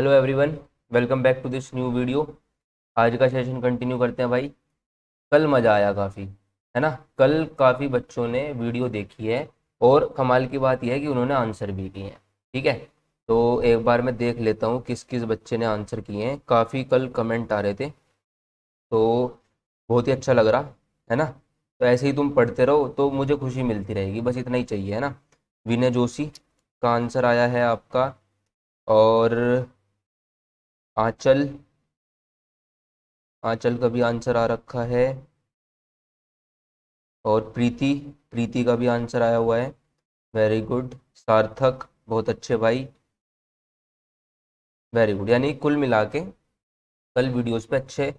Hello everyone, welcome back to this new video. आज का session continue करते हैं भाई। कल मज़ा आया काफ़ी, है ना। कल काफ़ी बच्चों ने वीडियो देखी है और कमाल की बात यह है कि उन्होंने आंसर भी किए हैं। ठीक है, तो एक बार मैं देख लेता हूँ किस किस बच्चे ने आंसर किए हैं। काफ़ी कल कमेंट आ रहे थे, तो बहुत ही अच्छा लग रहा है ना। तो ऐसे ही तुम पढ़ते रहो तो मुझे खुशी मिलती रहेगी, बस इतना ही चाहिए, है ना। विनय जोशी का आंसर आया है आपका, और आंचल आंचल का भी आंसर आ रखा है, और प्रीति प्रीति का भी आंसर आया हुआ है। Very good. सार्थक, बहुत अच्छे भाई, वेरी गुड। यानी कुल मिला के कल वीडियोस पे अच्छे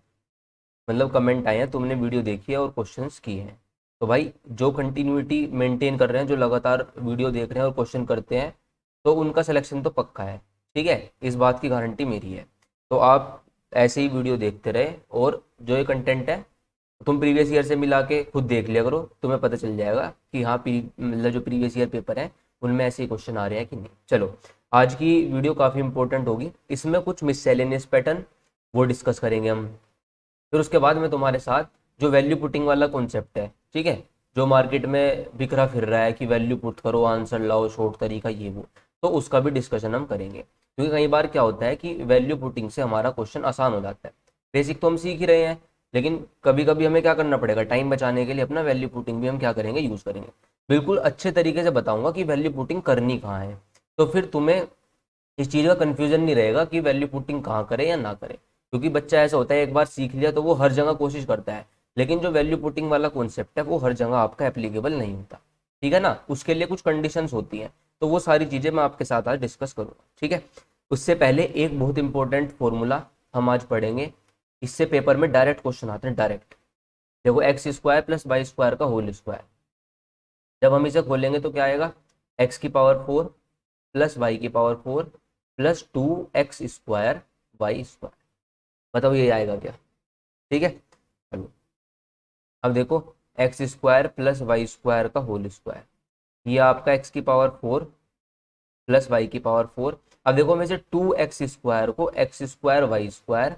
मतलब कमेंट आए हैं, तुमने वीडियो देखी है और क्वेश्चंस किए हैं। तो भाई जो कंटिन्यूटी मेंटेन कर रहे हैं, जो लगातार वीडियो देख रहे हैं और क्वेश्चन करते हैं, तो उनका सिलेक्शन तो पक्का है। ठीक है, इस बात की गारंटी मेरी है। तो आप ऐसे ही वीडियो देखते रहे, और जो ये कंटेंट है तुम प्रीवियस ईयर से मिला के खुद देख लिया करो, तुम्हें पता चल जाएगा कि हाँ मतलब जो प्रीवियस ईयर पेपर है उनमें ऐसे क्वेश्चन आ रहे हैं कि नहीं। चलो, आज की वीडियो काफ़ी इंपॉर्टेंट होगी, इसमें कुछ मिससेलेनियस पैटर्न वो डिस्कस करेंगे हम। फिर उसके बाद में तुम्हारे साथ जो वैल्यू पुटिंग वाला कॉन्सेप्ट है, ठीक है, जो मार्केट में बिखरा फिर रहा है कि वैल्यू पुट करो, आंसर लाओ, शॉर्ट तरीका ये वो, तो उसका भी डिस्कशन हम करेंगे। क्योंकि कई बार क्या होता है कि वैल्यू पुटिंग से हमारा क्वेश्चन आसान हो जाता है। बेसिक तो हम सीख ही रहे हैं, लेकिन कभी कभी हमें क्या करना पड़ेगा, टाइम बचाने के लिए अपना वैल्यू पुटिंग भी हम क्या करेंगे, यूज़ करेंगे। बिल्कुल अच्छे तरीके से बताऊंगा कि वैल्यू पुटिंग करनी कहाँ है, तो फिर तुम्हें इस चीज़ का कन्फ्यूजन नहीं रहेगा कि वैल्यू पुटिंग कहाँ करे या ना करे। क्योंकि बच्चा ऐसा होता है, एक बार सीख लिया तो वो हर जगह कोशिश करता है, लेकिन जो वैल्यू पुटिंग वाला कॉन्सेप्ट है वो हर जगह आपका एप्लीकेबल नहीं होता। ठीक है ना, उसके लिए कुछ कंडीशंस होती हैं। तो वो सारी चीज़ें मैं आपके साथ आज डिस्कस करूँगा। ठीक है, उससे पहले एक बहुत इंपॉर्टेंट फॉर्मूला हम आज पढ़ेंगे। इससे पेपर में डायरेक्ट क्वेश्चन आते हैं, डायरेक्ट। देखो, x square plus Y square का होल स्क्वायर, जब हम इसे खोलेंगे तो क्या आएगा, एक्स की पावर 4 प्लस वाई की power 4 plus 2x square Y square. बताओ ये आएगा क्या। ठीक है, चलो अब देखो, x square plus Y square का होल स्क्वायर, ये आपका एक्स की पावर 4 प्लस वाई की पावर 4। अब देखो, मैं इसे 2x स्क्वायर को x square Y square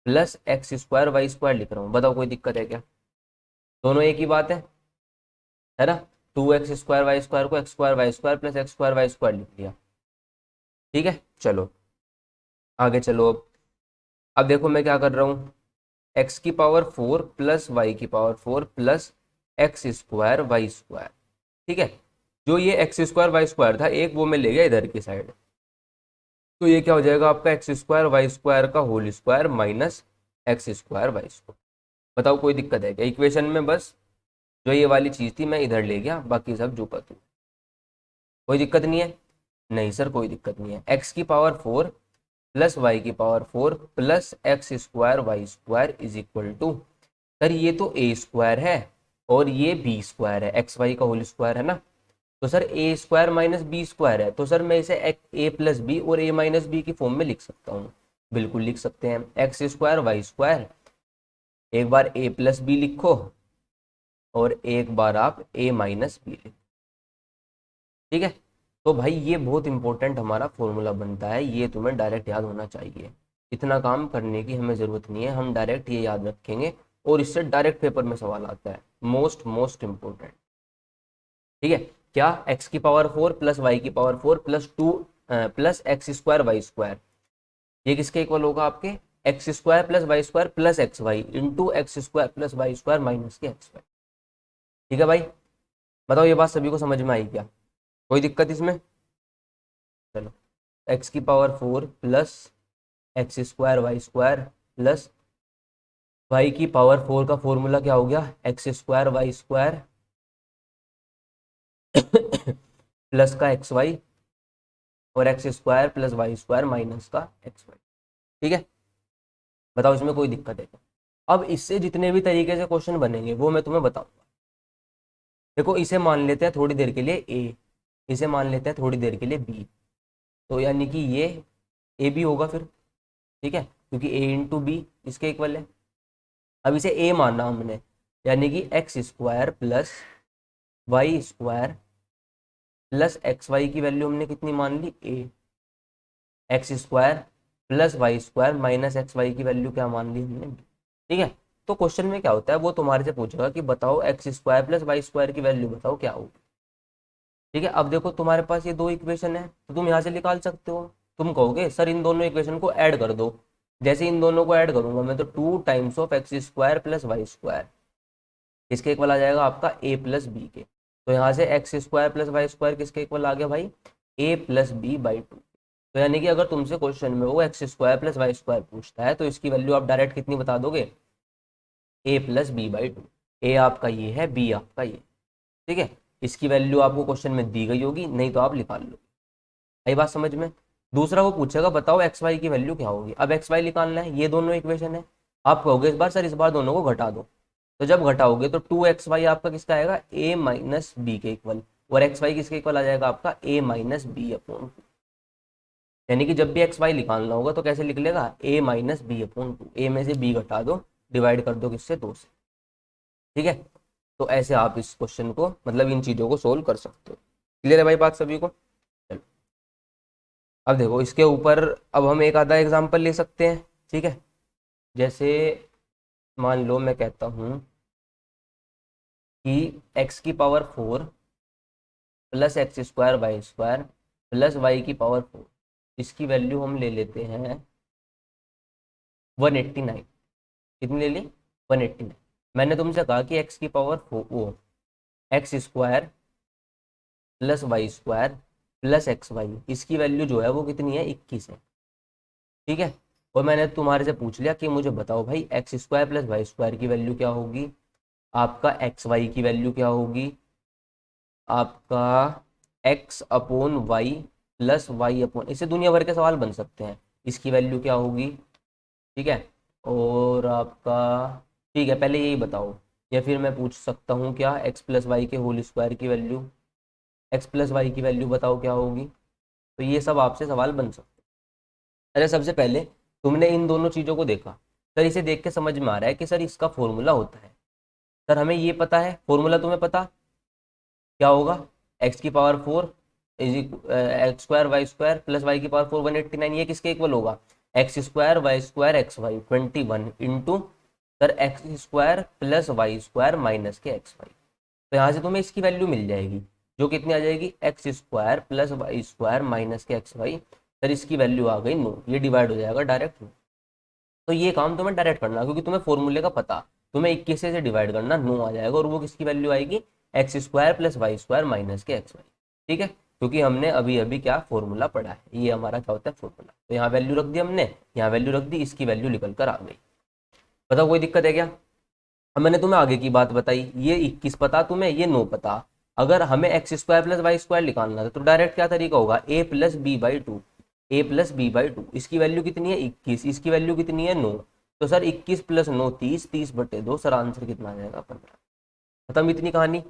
plus x square Y square लिख रहा हूँ। बताओ कोई दिक्कत है क्या, दोनों एक ही बात है ना। 2x स्क्वायर को x square Y square plus x square Y square लिख दिया। ठीक है, चलो आगे चलो। अब देखो मैं क्या कर रहा हूँ, एक्स की पावर 4 प्लस वाई की power 4 plus x square Y square. ठीक है, जो ये एक्स स्क्वायर वाई स्क्वायर था एक, वो मैं ले गया इधर की साइड, तो ये क्या हो जाएगा आपका एक्स स्क्वायर वाई स्क्वायर का whole square minus x square Y square. बताओ कोई दिक्कत है क्या इक्वेशन में, बस जो ये वाली चीज़ थी मैं इधर ले गया, बाकी सब जो का तू। कोई दिक्कत नहीं है, नहीं सर कोई दिक्कत नहीं है। एक्स की पावर 4 प्लस वाई की power 4 plus x square Y square is equal to, sir ये तो ए स्क्वायर है और ये बी स्क्वायर है, एक्स वाई का होल स्क्वायर है ना। तो सर ए स्क्वायर माइनस बी स्क्वायर है, तो सर मैं इसे ए प्लस बी और ए माइनस बी की फॉर्म में लिख सकता हूँ। बिल्कुल लिख सकते हैं, एक्स स्क्वायर वाई स्क्वायर, एक बार ए प्लस बी लिखो और एक बार आप ए माइनस बी लिखो। ठीक है, तो भाई ये बहुत इंपॉर्टेंट हमारा फॉर्मूला बनता है, ये तुम्हें डायरेक्ट याद होना चाहिए। इतना काम करने की हमें ज़रूरत नहीं है, हम डायरेक्ट ये याद रखेंगे और इससे डायरेक्ट पेपर में सवाल आता है। Most most important. ठीक है, क्या, एक्स की पावर 4 प्लस वाई की power 4 plus 2 plus x square Y square, ये किसके इक्वल होगा आपके, x square plus Y square plus x Y into x square plus Y square minus के एक्स वाई। ठीक है भाई, बताओ ये बात सभी को समझ में आई क्या, कोई दिक्कत इसमें। चलो, एक्स की power 4 plus x square Y square plus Y की पावर 4 का फॉर्मूला क्या हो गया, x square Y square plus का एक्स वाई और x square plus Y square minus का एक्स वाई। ठीक है, बताओ इसमें कोई दिक्कत है क्या? अब इससे जितने भी तरीके से क्वेश्चन बनेंगे वो मैं तुम्हें बताऊंगा। देखो, इसे मान लेते हैं थोड़ी देर के लिए ए, इसे मान लेते हैं थोड़ी देर के लिए बी, तो यानी कि ये ए बी होगा फिर। ठीक है, क्योंकि ए इंटू बी इसके इक्वल है। अब इसे ए माना हमने, यानी कि X square plus Y square plus x Y की वैल्यू हमने कितनी मान ली, A. X square plus Y square minus x Y की वैल्यू क्या मान ली हमने, ठीक है। तो क्वेश्चन में क्या होता है, वो तुम्हारे से पूछेगा कि बताओ x square plus Y square की वैल्यू बताओ क्या होगी, ठीक है। अब देखो तुम्हारे पास ये दो इक्वेशन है तो तुम यहाँ से निकाल सकते हो। तुम कहोगे सर इन दोनों इक्वेशन को ऐड कर दो, जैसे इन दोनों को ऐड करूंगा मैं तो 2 times of x square plus Y square, किसके इक्वल आ जाएगा आपका ए प्लस बी के। तो यहाँ से x square plus Y square किसके इक्वल आ गया भाई, ए प्लस बी बाई 2। तो यानी कि अगर तुमसे क्वेश्चन में वो x square plus Y square पूछता है तो इसकी वैल्यू आप डायरेक्ट कितनी बता दोगे, ए प्लस बी बाई 2। ए आपका ये है, बी आपका ये, ठीक है। इसकी वैल्यू आपको क्वेश्चन में दी गई होगी, नहीं तो आप निकाल लो। आई बात समझ में। दूसरा वो पूछेगा बताओ एक्स वाई की वैल्यू क्या होगी। अब एक्स वाई निकालना है, ये दोनों इक्वेशन है। आप कहोगे इस बार सर इस बार दोनों को घटा दो, तो जब घटाओगे तो 2xy आपका किसका आएगा, a माइनस बी के इक्वल, और एक्स वाई किसके इक्वल आ जाएगा आपका a माइनस बी अपॉन 2। यानी कि जब भी एक्स वाई निकालना होगा तो कैसे लिख लेगा, a माइनस बी अपॉन 2, ए में से b घटा दो, डिवाइड कर दो किससे, 2 से, ठीक है। तो ऐसे आप इस क्वेश्चन को मतलब इन चीज़ों को सोल्व कर सकते हो। क्लियर है भाई बात सभी को। चलो अब देखो इसके ऊपर अब हम एक आधा एग्जाम्पल ले सकते हैं, ठीक है। जैसे मान लो मैं कहता हूँ कि x की power 4 plus x square Y square plus Y की पावर 4, इसकी वैल्यू हम ले लेते हैं 189। कितनी ले ली, 189। मैंने तुमसे कहा कि x की पावर 4 वो x square plus Y square plus x y, इसकी वैल्यू जो है वो कितनी है, 21 है, ठीक है। और मैंने तुम्हारे से पूछ लिया कि मुझे बताओ भाई x square plus Y square की वैल्यू क्या होगी, आपका एक्स वाई की वैल्यू क्या होगी, आपका x upon y plus y upon, इससे दुनिया भर के सवाल बन सकते हैं, इसकी वैल्यू क्या होगी, ठीक है। और आपका ठीक है पहले यही बताओ, या फिर मैं पूछ सकता हूँ क्या, एक्स प्लस वाई के होल स्क्वायर की वैल्यू, एक्स प्लस वाई की वैल्यू बताओ क्या होगी। तो ये सब आपसे सवाल बन सकते हैं। अरे सबसे पहले तुमने इन दोनों चीज़ों को देखा, सर इसे देख के समझ में आ रहा है कि सर इसका फॉर्मूला होता है, सर हमें ये पता है फॉर्मूला, तुम्हें पता क्या होगा, एक्स की power 4 is X square Y square plus Y की पावर 4 189, ये किसके इक्वल होगा, x square Y square X Y 21 into sir x square plus Y square minus के एक्स वाई। तो यहाँ से तुम्हें इसकी वैल्यू मिल जाएगी जो कितनी आ जाएगी, x square plus Y square minus के एक्स वाई। सर इसकी वैल्यू आ गई 9, ये डिवाइड हो जाएगा डायरेक्ट। तो ये काम तुम्हें डायरेक्ट करना क्योंकि तुम्हें फॉर्मूले का पता, तुम्हें 21 से डिवाइड करना, 9 आ जाएगा और वो किसकी वैल्यू आएगी, x square plus Y square minus के एक्स वाई, ठीक है। क्योंकि हमने अभी अभी क्या फॉर्मूला पढ़ा है, ये हमारा क्या होता है फॉर्मूला। तो यहाँ वैल्यू रख दी हमने, यहाँ वैल्यू रख दी, इसकी वैल्यू निकल कर आ गई। बताओ कोई दिक्कत है क्या। अब मैंने तुम्हें आगे की बात बताई, ये 21 पता तुम्हें, ये 9 पता। अगर हमें X square plus Y square निकालना था तो डायरेक्ट क्या तरीका होगा, A plus B by 2, A plus B by 2, इसकी वैल्यू कितनी है 21, इसकी वैल्यू कितनी है 9। तो सर 21 प्लस 9 30, 30 बटे 2, सर आंसर कितना आ जाएगा 15। खत्म इतनी कहानी।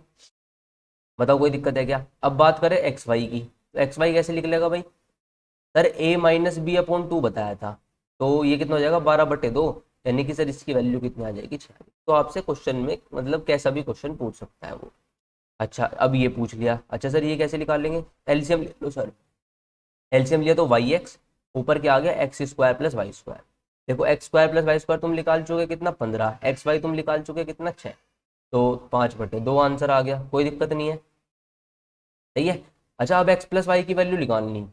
बताओ कोई दिक्कत है क्या। अब बात करें एक्स वाई की, तो एक्स वाई कैसे लिख लेगा भाई, सर ए माइनस बी अपॉन 2 बताया था, तो ये कितना हो जाएगा 12/2, यानी कि सर इसकी वैल्यू कितनी आ जाएगी 46। तो आपसे क्वेश्चन में मतलब कैसा भी क्वेश्चन पूछ सकता है वो। अच्छा अब ये पूछ लिया, अच्छा सर ये कैसे निकालेंगे, एलसीएम ले लो सर। एलसीएम लिया तो वाई एक्स, ऊपर क्या आ गया x square plus Y square. देखो x square plus Y square तुम निकाल चुके कितना 15, एक्स वाई तुम निकाल चुके कितना 6, तो 5/2 आंसर आ गया, कोई दिक्कत नहीं है, सही है। अच्छा अब एक्स प्लस वाई की वैल्यू निकालनी,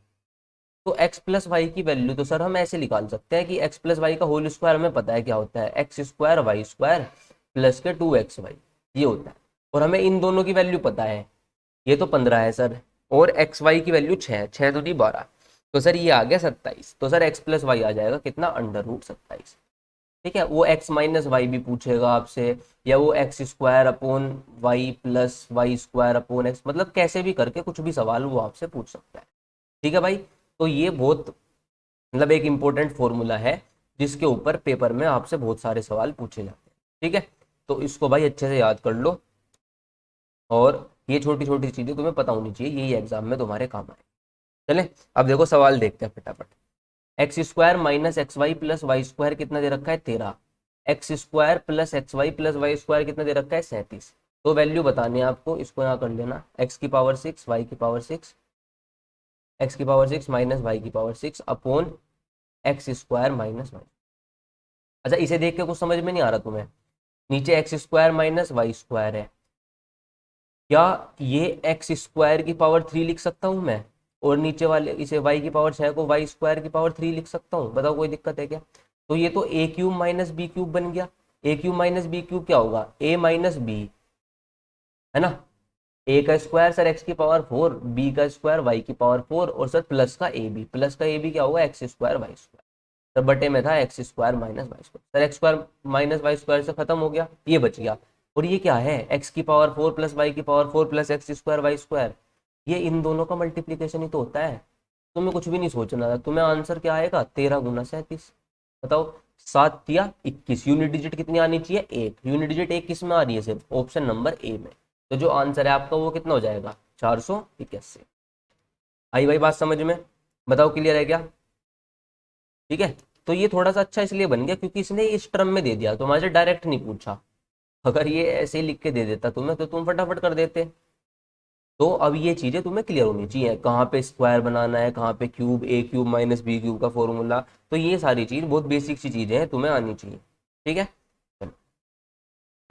तो एक्स प्लस वाई की वैल्यू तो सर हम ऐसे निकाल सकते हैं कि एक्स प्लस वाई का होल स्क्वायर हमें पता है क्या होता है, x square Y square plus के 2xy, ये होता है। और हमें इन दोनों की वैल्यू पता है, ये तो 15 है सर, और एक्स वाई की वैल्यू 6, 6 दूनी 12, तो सर ये आ गया 27। तो सर एक्स प्लस वाई आ जाएगा कितना, √27, ठीक है। वो एक्स माइनस वाई भी पूछेगा आपसे, या वो x square upon y plus Y square upon x, मतलब कैसे भी करके कुछ भी सवाल वो आपसे पूछ सकता है, ठीक है भाई। तो ये बहुत मतलब एक इंपॉर्टेंट फॉर्मूला है जिसके ऊपर पेपर में आपसे बहुत सारे सवाल पूछे जाते हैं, ठीक है। तो इसको भाई अच्छे से याद कर लो, और ये छोटी छोटी चीज़ें तुम्हें पता होनी चाहिए, यही एग्जाम में तुम्हारे काम आए। चले अब देखो सवाल देखते हैं फटाफट। X square minus x Y plus Y square कितना दे रखा है 13, x square plus x Y plus Y square कितना दे रखा है 37। तो वैल्यू बतानी है आपको, इसको यहाँ कर लेना, एक्स की पावर 6 वाई की पावर 6, एक्स की पावर 6 माइनस वाई की power 6 upon x square minus y. अच्छा इसे देख के कुछ समझ में नहीं आ रहा तुम्हें, नीचे x square minus Y square है, क्या ये एक्स स्क्वायर की पावर 3 लिख सकता हूं मैं, और नीचे वाले इसे वाई की पावर 6 को वाई स्क्वायर की पावर 3 लिख सकता हूँ, बताओ कोई दिक्कत है क्या। तो ये तो ए क्यूब माइनस बी क्यूब बन गया। ए क्यूब माइनस बी क्यूब क्या होगा, ए माइनस बी, है ना। ए का स्क्वायर सर एक्स की पावर 4, बी का स्क्वायर वाई की पावर 4, और सर प्लस का ए बी, प्लस का ए बी क्या होगा, x square Y square. Sir बटे में था x square minus Y square, sir x square minus Y square से खत्म हो गया, ये बच गया। और ये क्या है, एक्स की पावर 4 प्लस वाई की power 4 plus x square Y square, ये इन दोनों का मल्टीप्लीकेशन ही तो होता है। तुम्हें कुछ भी नहीं सोचना था, तुम्हें आंसर क्या आएगा, 13 × 37। बताओ 7 या 21, यूनिट डिजिट कितनी आनी चाहिए, एक। यूनिट डिजिट एक किस में आ रही है, सिर्फ ऑप्शन नंबर ए में। तो जो आंसर है आपका वो कितना हो जाएगा, 481। आई भाई बात समझ में, बताओ क्लियर है क्या। ठीक है, तो ये थोड़ा सा अच्छा इसलिए बन गया क्योंकि इसने इस टर्म में दे दिया, तुम्हारे डायरेक्ट नहीं पूछा। अगर ये ऐसे ही लिख के दे देता तुम्हें तो तुम फटाफट कर देते। तो अब ये चीजें तुम्हें क्लियर होनी चाहिए, कहाँ पे स्क्वायर बनाना है, कहाँ पे क्यूब, ए क्यूब माइनस बी क्यूब का फॉर्मूला। तो ये सारी चीज बहुत बेसिक सी चीजें हैं, तुम्हें आनी चाहिए। ठीक है, चलो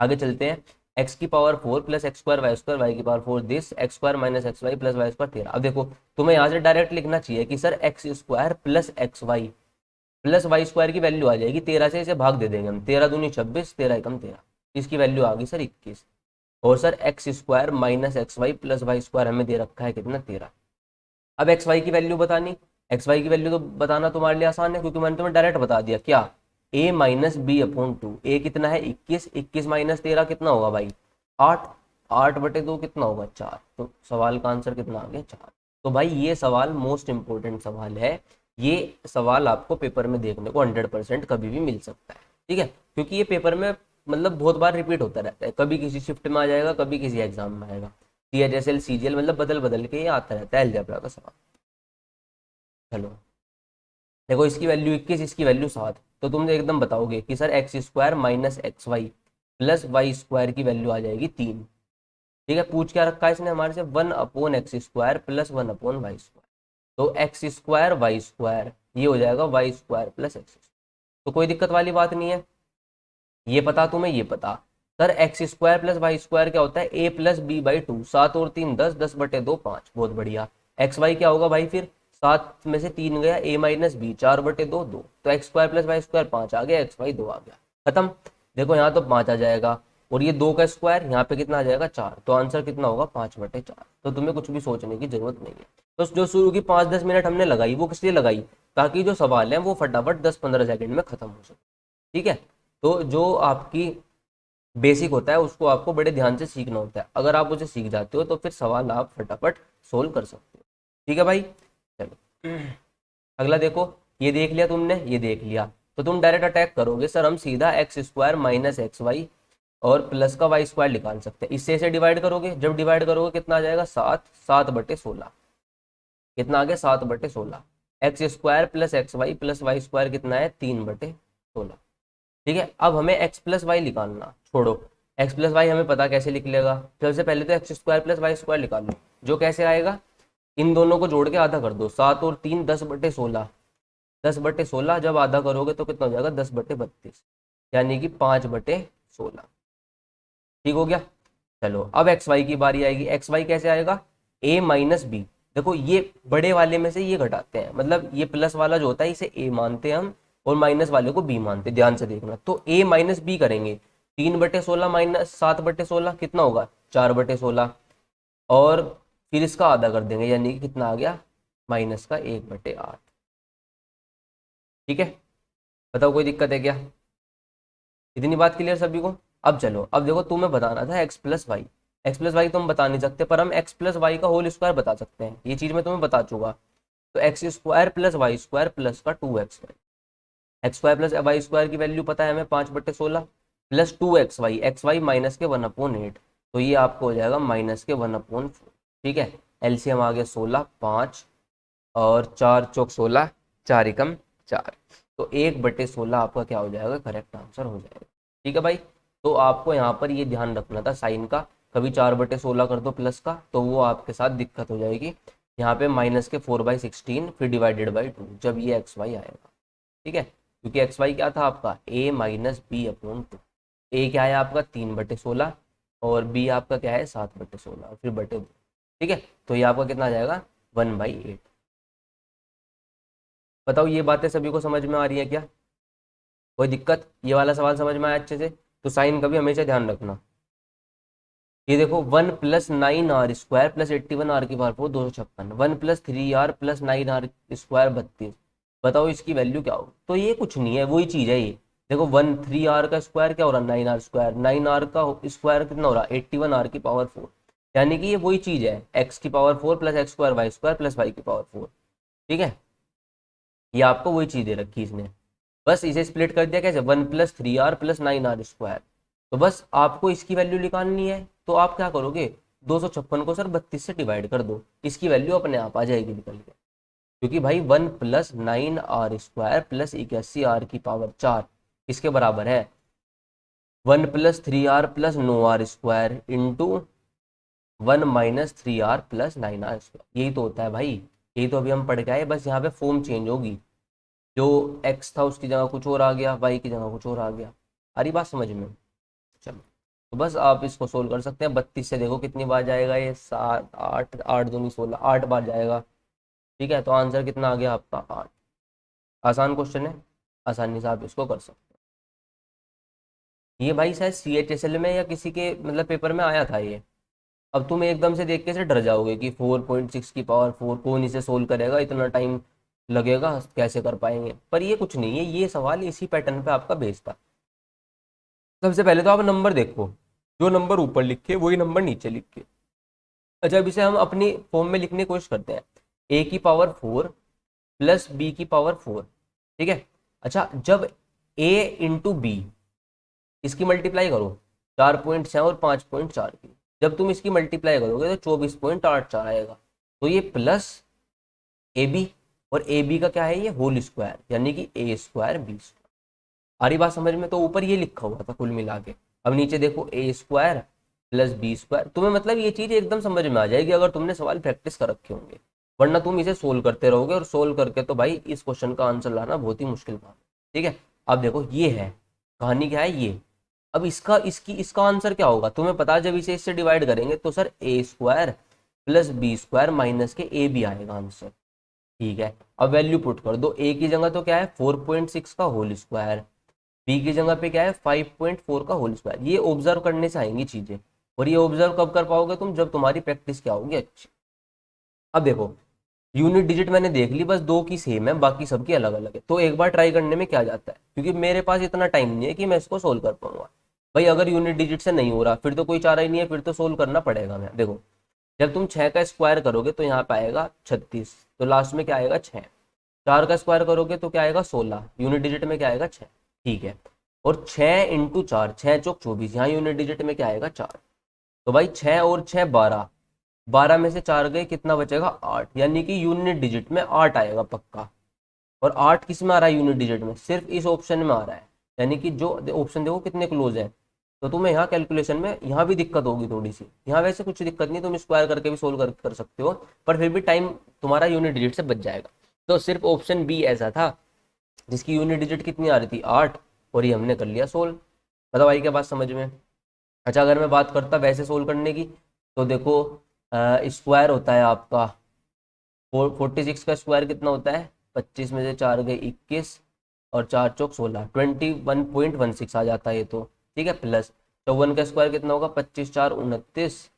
आगे चलते हैं। एक्स की power 4 plus x square Y की power 4 this X square minus x Y plus Y square 13। अब देखो तुम्हें यहाँ से डायरेक्ट लिखना चाहिए कि sir x square plus x Y plus Y square की वैल्यू आ जाएगी 13 से, इसे भाग दे देंगे हम, 13 दूनी 26, 13 एकम 13, इसकी वैल्यू आ गई सर 21। और sir x square minus x Y plus Y square हमें दे रखा है कितना, 13। अब एक्स वाई की वैल्यू बतानी, एक्स वाई की वैल्यू तो बताना तुम्हारे लिए आसान है क्योंकि मैंने तुम्हें डायरेक्ट बता दिया क्या, ए माइनस बी अपॉन 2। ए कितना है 21, 21 माइनस 13 कितना होगा भाई 8, 8/2 कितना होगा 4। तो सवाल का आंसर कितना आ गया 4। तो भाई ये सवाल मोस्ट इंपॉर्टेंट सवाल है, ये सवाल आपको पेपर में देखने को 100% कभी भी मिल सकता है। ठीक है, क्योंकि ये पेपर में मतलब बहुत बार रिपीट होता रहता है, कभी किसी शिफ्ट में आ जाएगा, कभी किसी एग्जाम में आएगा, CHSL CGL मतलब बदल बदल के ये आता रहता है अलजेब्रा का सवाल। चलो देखो इसकी वैल्यू 21, इसकी वैल्यू 7, तो तुम एकदम बताओगे कि sir x square minus x Y plus Y square की वैल्यू आ जाएगी 3। ठीक है, पूछ क्या रखा है इसने हमारे से, 1/x² प्लस 1/y स्क्वायर। तो एक्स स्क्वायर वाई स्क्वायर ये हो जाएगा वाई स्क्वायर प्लस एक्स। तो कोई दिक्कत वाली बात नहीं है, ये पता तुम्हें, ये पता। Sir x square plus Y square क्या होता है, ए प्लस बी बाई 2, 7 और 3 10, 10/2 5, बहुत बढ़िया। एक्स वाई क्या होगा भाई फिर, 7 में से 3 गया, ए माइनस बी, 4/2 2, तो x square plus Y square 5 आ गया, एक्स वाई 2 आ गया, खत्म। देखो यहाँ तो 5 आ जाएगा, और ये 2 का स्क्वायर यहाँ पे कितना आ जाएगा 4, तो आंसर कितना होगा 5/4। तो तुम्हें कुछ भी सोचने की जरूरत नहीं है। तो जो शुरू की 5-10 मिनट हमने लगाई वो किस लिए लगाई, ताकि जो सवाल है वो फटाफट 10-15 सेकंड में खत्म हो सके। ठीक है, तो जो आपकी बेसिक होता है उसको आपको बड़े ध्यान से सीखना होता है, अगर आप उसे सीख जाते हो तो फिर सवाल आप फटाफट सोल्व कर सकते हो। ठीक है भाई, चलो अगला देखो, ये देख लिया तुमने, ये देख लिया, तो तुम डायरेक्ट अटैक करोगे, सर हम सीधा x square minus x y और प्लस का वाई स्क्वायर निकाल सकते हैं। इससे इसे डिवाइड करोगे, जब डिवाइड करोगे कितना आ जाएगा 7, 7/16, कितना आ गया 7/16। X square plus x Y plus Y square कितना है 3/16। ठीक है, अब हमें x प्लस वाई निकालना, छोड़ो x प्लस वाई हमें पता कैसे लिख लेगा, सबसे पहले तो x square plus Y square निकाल लो, जो कैसे आएगा, इन दोनों को जोड़ के आधा कर दो, 7 और 3 10/16, 10/16 जब आधा करोगे तो कितना हो जाएगा 10/32, यानी कि 5/16। ठीक हो गया, चलो अब एक्स वाई की बारी आएगी, एक्स वाई कैसे आएगा, a माइनस बी। देखो ये बड़े वाले में से ये घटाते हैं, मतलब ये प्लस वाला जो होता है इसे a मानते हैं हम, और माइनस वाले को b मानते हैं, ध्यान से देखना। तो a माइनस बी करेंगे, 3/16 माइनस 7/16 कितना होगा 4/16, और फिर इसका आधा कर देंगे, यानी कि कितना आ गया माइनस का 1/8। ठीक है, बताओ कोई दिक्कत है क्या, इतनी बात क्लियर सभी को। अब चलो, अब देखो तुम्हें बताना था x plus y, x plus y तो हम बता नहीं सकते, पर हम एक्स प्लस वाई का होल स्क्वायर बता सकते हैं, ये चीज मैं तुम्हें बता चुका। तो x square plus Y square plus का 2x y, x square plus Y square की वैल्यू पता है हमें 5/16, plus 2xy, x Y minus के 1/8, तो ये आपको हो जाएगा माइनस के 1/4। ठीक है, एलसीएम आ गया 16, 5 और 4 चौक 16, 4 एकम 4, तो 1/16 आपका क्या हो जाएगा, करेक्ट आंसर हो जाएगा। ठीक है भाई, तो आपको यहाँ पर ये ध्यान रखना था साइन का, कभी 4/16 कर दो प्लस का तो वो आपके साथ दिक्कत हो जाएगी, यहाँ पे माइनस के 4/16 फिर डिवाइडेड बाई 2 जब ये एक्स वाई आएगा। ठीक है, क्योंकि एक्स वाई क्या था आपका a minus B upon two. A क्या है आपका 3/16 और बी आपका क्या है 7/16 और फिर बटे 2। ठीक है, तो ये आपका कितना आ जाएगा 1/8। बताओ ये बातें सभी को समझ में आ रही है क्या, कोई दिक्कत, ये वाला सवाल समझ में आया अच्छे से? तो साइन का भी हमेशा ध्यान रखना। ये देखो 1 + 9r² + 81r⁴ 256, 1 + 3r + 9r² 32। बताओ इसकी वैल्यू क्या हो? तो ये कुछ नहीं है, वही चीज है ये। देखो 3r का स्क्वायर क्या हो रहा है 9r², 9r का स्क्वायर कितना हो रहा है 81r⁴, यानी कि ये वही चीज है x⁴ + x² y² + y⁴। ठीक है, ये आपको वही चीज दे रखी है इसने, बस इसे स्प्लिट कर दिया कैसे 1 + 3r + 9r²। तो बस आपको इसकी वैल्यू निकालनी है, तो आप क्या करोगे 256 को सर 32 से डिवाइड कर दो, इसकी वैल्यू अपने आप आ जाएगी निकल के। क्योंकि भाई 1 + 9r² + 81r⁴ इसके बराबर है 1 + 3r + 9r² into 1 - 3r + 9r²। यही तो होता है भाई, यही तो अभी हम पढ़ के आए, बस यहाँ पे फॉर्म चेंज होगी। जो एक्स था उसकी जगह कुछ और आ गया, वाई की जगह कुछ और आ गया। आ रही बात समझ में? चलो, तो बस आप इसको सोल्व कर सकते हैं। 32 से देखो कितनी बार जाएगा ये, 7 8, 8 दूनी 16, 8 बार जाएगा। ठीक है, तो आंसर कितना आ गया आपका 8। आसान क्वेश्चन है, आसानी से आप इसको कर सकते हैं। ये भाई शायद CHSL में या किसी के मतलब पेपर में आया था ये। अब तुम एकदम से देख के से डर जाओगे कि 4.6 की पावर 4 कौन इसे सोल्व करेगा, इतना टाइम लगेगा, कैसे कर पाएंगे। पर ये कुछ नहीं है, ये सवाल इसी पैटर्न पे आपका बेस्ड था। सबसे पहले तो आप नंबर देखो, जो नंबर ऊपर लिखे वही नंबर नीचे लिखे। अच्छा, अब इसे हम अपनी फॉर्म में लिखने की कोशिश करते हैं, a⁴ + b⁴ ठीक है। अच्छा, जब a इंटू बी, इसकी मल्टीप्लाई करो 4.6 और 5.4 की, जब तुम इसकी मल्टीप्लाई करोगे तो 24.84 आएगा। तो ये प्लस ए बी, और ए बी का क्या है ये होल स्क्वायर, यानी कि a² b²। आ रही बात समझ में? तो ऊपर ये लिखा हुआ था कुल मिला के, अब नीचे देखो a² + b²। तुम्हें मतलब ये चीज एकदम समझ में आ जाएगी अगर तुमने सवाल प्रैक्टिस कर रखे होंगे, वरना तुम इसे सोल्व करते रहोगे और सोल्व करके तो भाई इस क्वेश्चन का आंसर लाना बहुत ही मुश्किल काम है। ठीक है, अब देखो ये है कहानी, क्या है ये। अब इसका आंसर क्या होगा तुम्हें पता है, जब इसे इससे डिवाइड करेंगे तो सर a² + b² माइनस के ए बी आएगा आंसर। ठीक है, अब वैल्यू पुट कर दो, ए की जगह तो क्या है 4.6 का होल स्क्वायर, बी की जगह पे क्या है 5.4 का होल स्क्वायर। ये ऑब्जर्व करने से आएंगी चीजें, और ये ऑब्जर्व कब कर पाओगे तुम, जब तुम्हारी प्रैक्टिस क्या होगी अच्छी। अब देखो यूनिट डिजिट मैंने देख ली, बस दो की सेम है बाकी सबकी अलग अलग है, तो एक बार ट्राई करने में क्या जाता है, क्योंकि मेरे पास इतना टाइम नहीं है कि मैं इसको सोल्व कर पाऊंगा। भाई अगर यूनिट डिजिट से नहीं हो रहा फिर तो कोई चारा ही नहीं है, फिर तो सोल्व करना पड़ेगा। मैं देखो, जब तुम 6 का स्क्वायर करोगे तो यहाँ पे आएगा 36, तो लास्ट में क्या आएगा 6। 4 का स्क्वायर करोगे तो क्या आएगा 16, यूनिट डिजिट में क्या आएगा 6। ठीक है, और 6 इंटू 4, 6 × 4 = 24, यहाँ यूनिट डिजिट में क्या आएगा 4। तो भाई 6 और 6 12, 12 में से 4 गए कितना बचेगा 8, यानी कि यूनिट डिजिट में 8 आएगा पक्का। और 8 किस में आ रहा है यूनिट डिजिट में, सिर्फ इस ऑप्शन में आ रहा है, यानी कि जो ऑप्शन देखो कितने क्लोज है। तो तुम्हें यहाँ कैलकुलेशन में यहाँ भी दिक्कत होगी थोड़ी सी, यहाँ वैसे कुछ दिक्कत नहीं, तुम स्क्वायर करके भी सोल्व कर सकते हो, पर फिर भी टाइम तुम्हारा यूनिट डिजिट से बच जाएगा। तो सिर्फ ऑप्शन बी ऐसा था जिसकी यूनिट डिजिट कितनी आ रही थी 8, और ये हमने कर लिया सोल्व। मतलब आई क्या बात समझ में? अच्छा, अगर मैं बात करता वैसे सोल्व करने की, तो देखो स्क्वायर होता है आपका 46 का स्क्वायर कितना होता है, 25 में से 4 गए 21, और 4 × 4 = 16, 21.16 आ जाता है ये तो। ठीक है, प्लस 54 का स्क्वायर कितना होगा 25 × 4 = 29,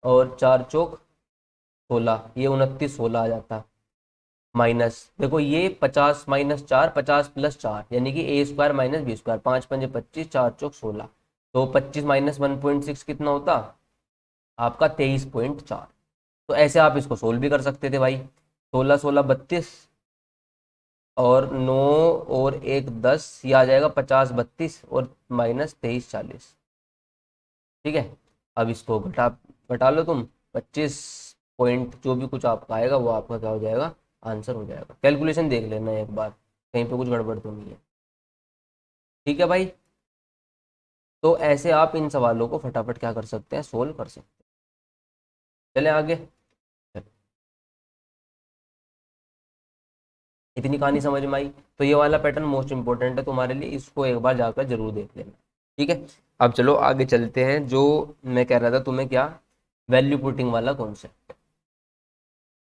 और 4 × 4 = 16, ये 29 16 आ जाता। माइनस देखो ये 50 - 4 50 + 4, यानी कि a² - b², 5 × 5 = 25, 4 × 4 = 16, तो 25 - 1.6 कितना होता आपका 23.4। तो ऐसे आप इसको सोल्व भी कर सकते थे भाई, 16 16 32, और 9 और 1 10, ये आ जाएगा 50 32, और माइनस 23 40। ठीक है, अब इसको घटा घटा लो तुम, 25 पॉइंट जो भी कुछ आपका आएगा वो आपका क्या हो जाएगा आंसर हो जाएगा। कैलकुलेशन देख लेना एक बार, कहीं पे कुछ गड़बड़ तो नहीं है। ठीक है भाई, तो ऐसे आप इन सवालों को फटाफट क्या कर सकते हैं सोल्व कर सकते हैं। चले आगे। इतनी कहानी समझ में आई। तो ये वाला पैटर्न मोस्ट इंपॉर्टेंट है तुम्हारे लिए, इसको एक बार जाकर जरूर देख लेना। ठीक है, अब चलो आगे चलते हैं। जो मैं कह रहा था तुम्हें, क्या वैल्यू पुटिंग वाला कॉन्सेप्ट।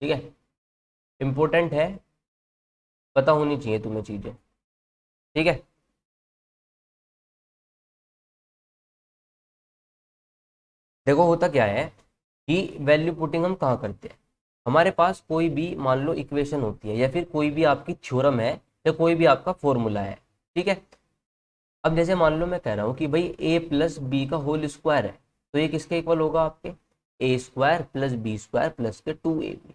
ठीक है, इंपॉर्टेंट है, पता होनी चाहिए तुम्हें चीजें। ठीक है, देखो होता क्या है कि वैल्यू पुटिंग हम कहाँ करते हैं। हमारे पास कोई भी मान लो इक्वेशन होती है, या फिर कोई भी आपकी थ्योरम है, या कोई भी आपका फॉर्मूला है। ठीक है, अब जैसे मान लो मैं कह रहा हूँ कि भाई ए प्लस बी का होल स्क्वायर है, तो ये किसके इक्वल होगा, आपके A square plus B square plus के 2ab।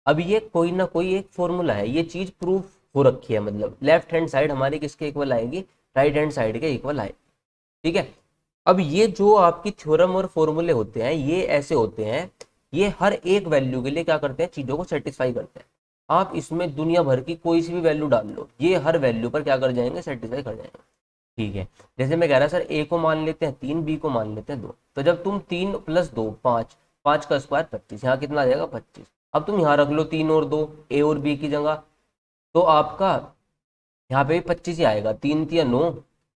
अब ये कोई ना कोई एक फॉर्मूला है, ये चीज प्रूफ हो रखी है, मतलब लेफ्ट हैंड साइड हमारी किसके इक्वल आएगी, राइट हैंड साइड के इक्वल आएगी। ठीक है, अब ये जो आपकी थ्योरम और फॉर्मूले होते हैं, ये ऐसे होते हैं, ये हर एक वैल्यू के लिए क्या करते हैं, चीजों को सेटिस्फाई करते हैं। आप इसमें दुनिया भर की कोई सी भी वैल्यू डाल लो, ये हर वैल्यू पर क्या कर जाएंगे, सेटिस्फाई कर जाएंगे। ठीक है, जैसे मैं कह रहा सर ए को मान लेते हैं 3, बी को मान लेते हैं 2, तो जब तुम 3 + 2 5, 5 का स्क्वायर 25, यहाँ कितना आ जाएगा 25। अब तुम यहाँ रख लो 3 और 2 ए और बी की जगह, तो आपका यहाँ पे भी 25 ही आएगा। 3 तिया 9,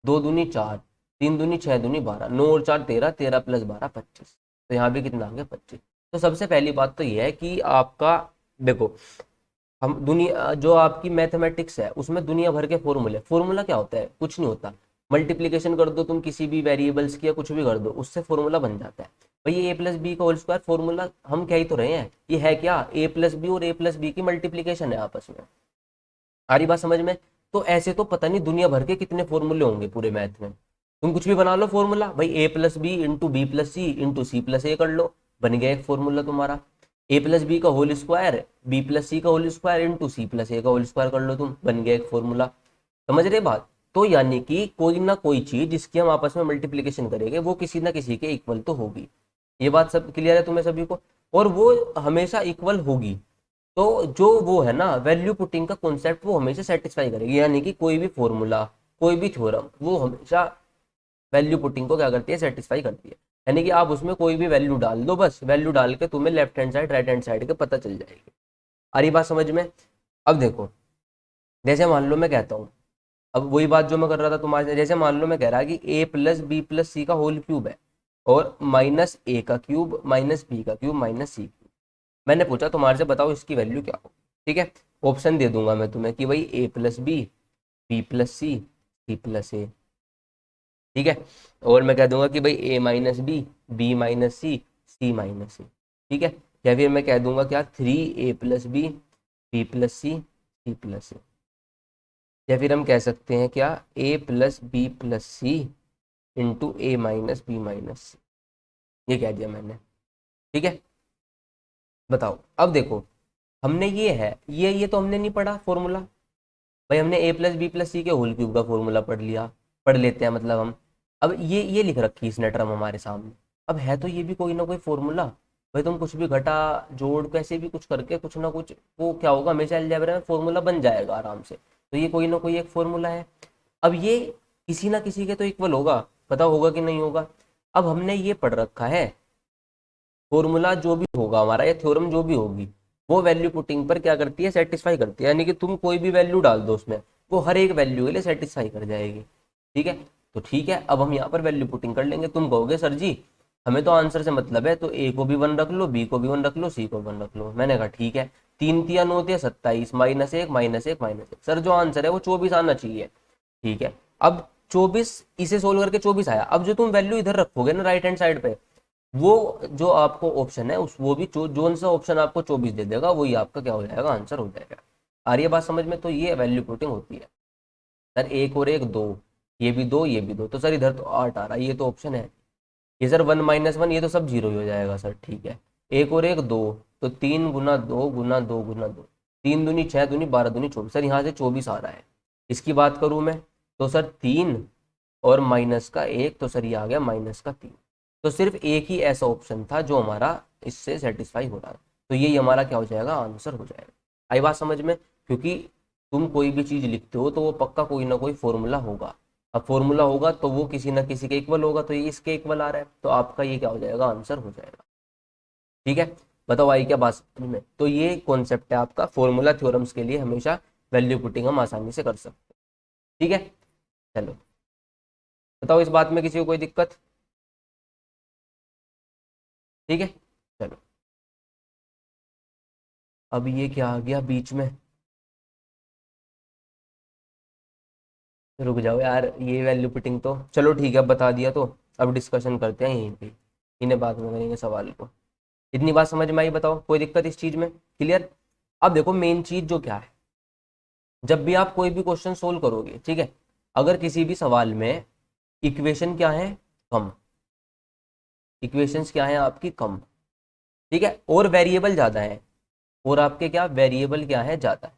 2 दूनी 4, 3 दूनी 6 दूनी 12, 9 और 4 13, 13 + 12 25, तो यहाँ भी कितना आ गया 25। तो सबसे पहली बात तो ये है कि आपका देखो, हम दुनिया जो आपकी मैथमेटिक्स है उसमें दुनिया भर के फॉर्मूले, फॉर्मूला क्या होता है, कुछ नहीं होता। मल्टीप्लीकेशन कर दो तुम किसी भी वेरिएबल्स की, या कुछ भी कर दो, उससे फॉर्मूला बन जाता है। भाई ये ए प्लस बी का होल स्क्वायर फॉर्मूला हम कह ही तो रहे हैं, ये है क्या, ए प्लस बी और ए प्लस बी की मल्टीप्लीकेशन है आपस में। आ रही बात समझ में। तो ऐसे तो पता नहीं दुनिया भर के कितने फॉर्मूले होंगे पूरे मैथ में। तुम कुछ भी बना लो फॉर्मूला, भाई A plus B into B plus C into C plus A कर लो, बन गया एक फॉर्मूला तुम्हारा। ए प्लस बी का whole square, B plus C का whole square into C plus A का होल स्क्वायर कर लो तुम, बन गया एक फॉर्मूला। समझ रहे बात। तो यानी कि कोई ना कोई चीज जिसकी हम आपस में मल्टीप्लीकेशन करेंगे वो किसी ना किसी के इक्वल तो होगी। ये बात सब क्लियर है तुम्हें सभी को, और वो हमेशा इक्वल होगी। तो जो वो है ना वैल्यू पुटिंग का कॉन्सेप्ट, वो हमेशा सेटिस्फाई करेगी, यानी कि कोई भी फॉर्मूला, कोई भी थ्योरम, वो हमेशा वैल्यू पुटिंग को क्या करती है, सेटिस्फाई करती है। यानी कि आप उसमें कोई भी वैल्यू डाल दो, बस वैल्यू डाल के तुम्हें left hand side right hand side के पता चल जाएगी। आ रही बात समझ में। अब देखो, जैसे मान लो मैं कहता हूँ, अब वही बात जो मैं कर रहा था तुम्हारे से, जैसे मान लो मैं कह रहा कि ए प्लस बी प्लस सी का होल क्यूब है, और माइनस ए का क्यूब माइनस बी का क्यूब माइनस सी क्यूब। मैंने पूछा तुम्हारे से बताओ इसकी वैल्यू क्या हो। ठीक है, ऑप्शन दे दूंगा मैं तुम्हें कि भाई A plus B plus C plus A. ठीक है, और मैं कह दूंगा कि भाई A minus B minus C minus C. ठीक है, या फिर मैं कह दूंगा क्या 3a plus B plus C plus A. या फिर हम कह सकते हैं क्या ए प्लस बी+c into A minus B minus C. ये कह दिया मैंने। ठीक है, बताओ अब देखो, हमने ये है, ये तो हमने नहीं पढ़ा फॉर्मूला। भाई हमने ए प्लस बी+c के होल क्यूब का फॉर्मूला पढ़ लिया, पढ़ लेते हैं मतलब हम। अब ये लिख रखी इसने टर्म हमारे सामने, अब है तो ये भी कोई ना कोई फॉर्मूला। भाई तुम कुछ भी घटा जोड़ कैसे भी कुछ करके कुछ ना कुछ, वो क्या होगा, हमेशा अलजेब्रा में फॉर्मूला बन जाएगा आराम से। तो ये कोई ना कोई एक फॉर्मूला है। अब ये किसी ना किसी के तो इक्वल होगा, पता होगा कि नहीं होगा। अब हमने ये पढ़ रखा है, फॉर्मूला जो भी होगा हमारा, या थ्योरम जो भी होगी, वो वैल्यू पुटिंग पर क्या करती है, सेटिस्फाई करती है। यानी कि तुम कोई भी वैल्यू डाल दो उसमें, वो हर एक वैल्यू के लिए सेटिस्फाई कर जाएगी। ठीक है, तो ठीक है, अब हम यहाँ पर वैल्यू पुटिंग कर लेंगे। तुम कहोगे सर जी हमें तो आंसर से मतलब है, तो ए को भी 1 रख लो, बी को भी 1 रख लो, सी को 1 रख लो। मैंने कहा ठीक है, 3 तिया 9 तिया 27, -1 -1 -1, सर जो आंसर है वो 24 आना चाहिए। ठीक है, अब 24 इसे सोल्व करके 24 आया। अब जो तुम वैल्यू इधर रखोगे ना राइट हैंड साइड पे, वो जो आपको ऑप्शन है उस वो भी जोन सा ऑप्शन आपको 24 दे देगा, वही आपका क्या हो जाएगा, आंसर हो जाएगा। आ रही है बात समझ में। तो ये वैल्यू पुटिंग होती है। सर एक और एक दो, ये भी दो ये भी दो, तो सर इधर तो 8 आ रहा है, ये तो ऑप्शन है। ये सर 1 - 1, ये तो सब 0 ही हो जाएगा सर। ठीक है, एक और एक दो, तो 3 गुना 2 गुना 2 गुना 2, 3 दूनी 6 दूनी 12 दूनी 24, सर यहाँ से 24 आ रहा है। इसकी बात करूँ मैं, तो सर 3 और माइनस का 1, तो सर ये आ गया -3। तो सिर्फ एक ही ऐसा ऑप्शन था जो हमारा इससे सेटिस्फाई हो रहा है, तो यही हमारा क्या हो जाएगा, आंसर हो जाएगा। आई बात समझ में। क्योंकि तुम कोई भी चीज लिखते हो तो वो पक्का कोई ना कोई फॉर्मूला होगा। अब फॉर्मूला होगा तो वो किसी ना किसी के इक्वल होगा, तो ये इसके इक्वल आ रहा है, तो आपका ये क्या हो जाएगा, आंसर हो जाएगा। ठीक है, बताओ आई क्या बात समझ में। तो ये कॉन्सेप्ट है आपका फॉर्मूला थ्योरम्स के लिए हमेशा वैल्यू पुटिंग हम आसानी से कर सकते हैं। ठीक है, चलो बताओ इस बात में किसी को कोई दिक्कत? ठीक है, चलो अब ये क्या आ गया बीच में, रुक जाओ यार, ये वैल्यू पुटिंग तो चलो ठीक है, अब बता दिया तो अब डिस्कशन करते हैं यहीं पे, इन्हें बाद में करेंगे सवाल को। इतनी बात समझ में आई? बताओ कोई दिक्कत इस चीज में? क्लियर? अब देखो मेन चीज जो क्या है, जब भी आप कोई भी क्वेश्चन सोल्व करोगे, ठीक है, अगर किसी भी सवाल में इक्वेशन क्या है, कम, इक्वेशंस क्या है आपकी कम, ठीक है, और वेरिएबल ज्यादा है, और आपके क्या वेरिएबल क्या है ज्यादा है।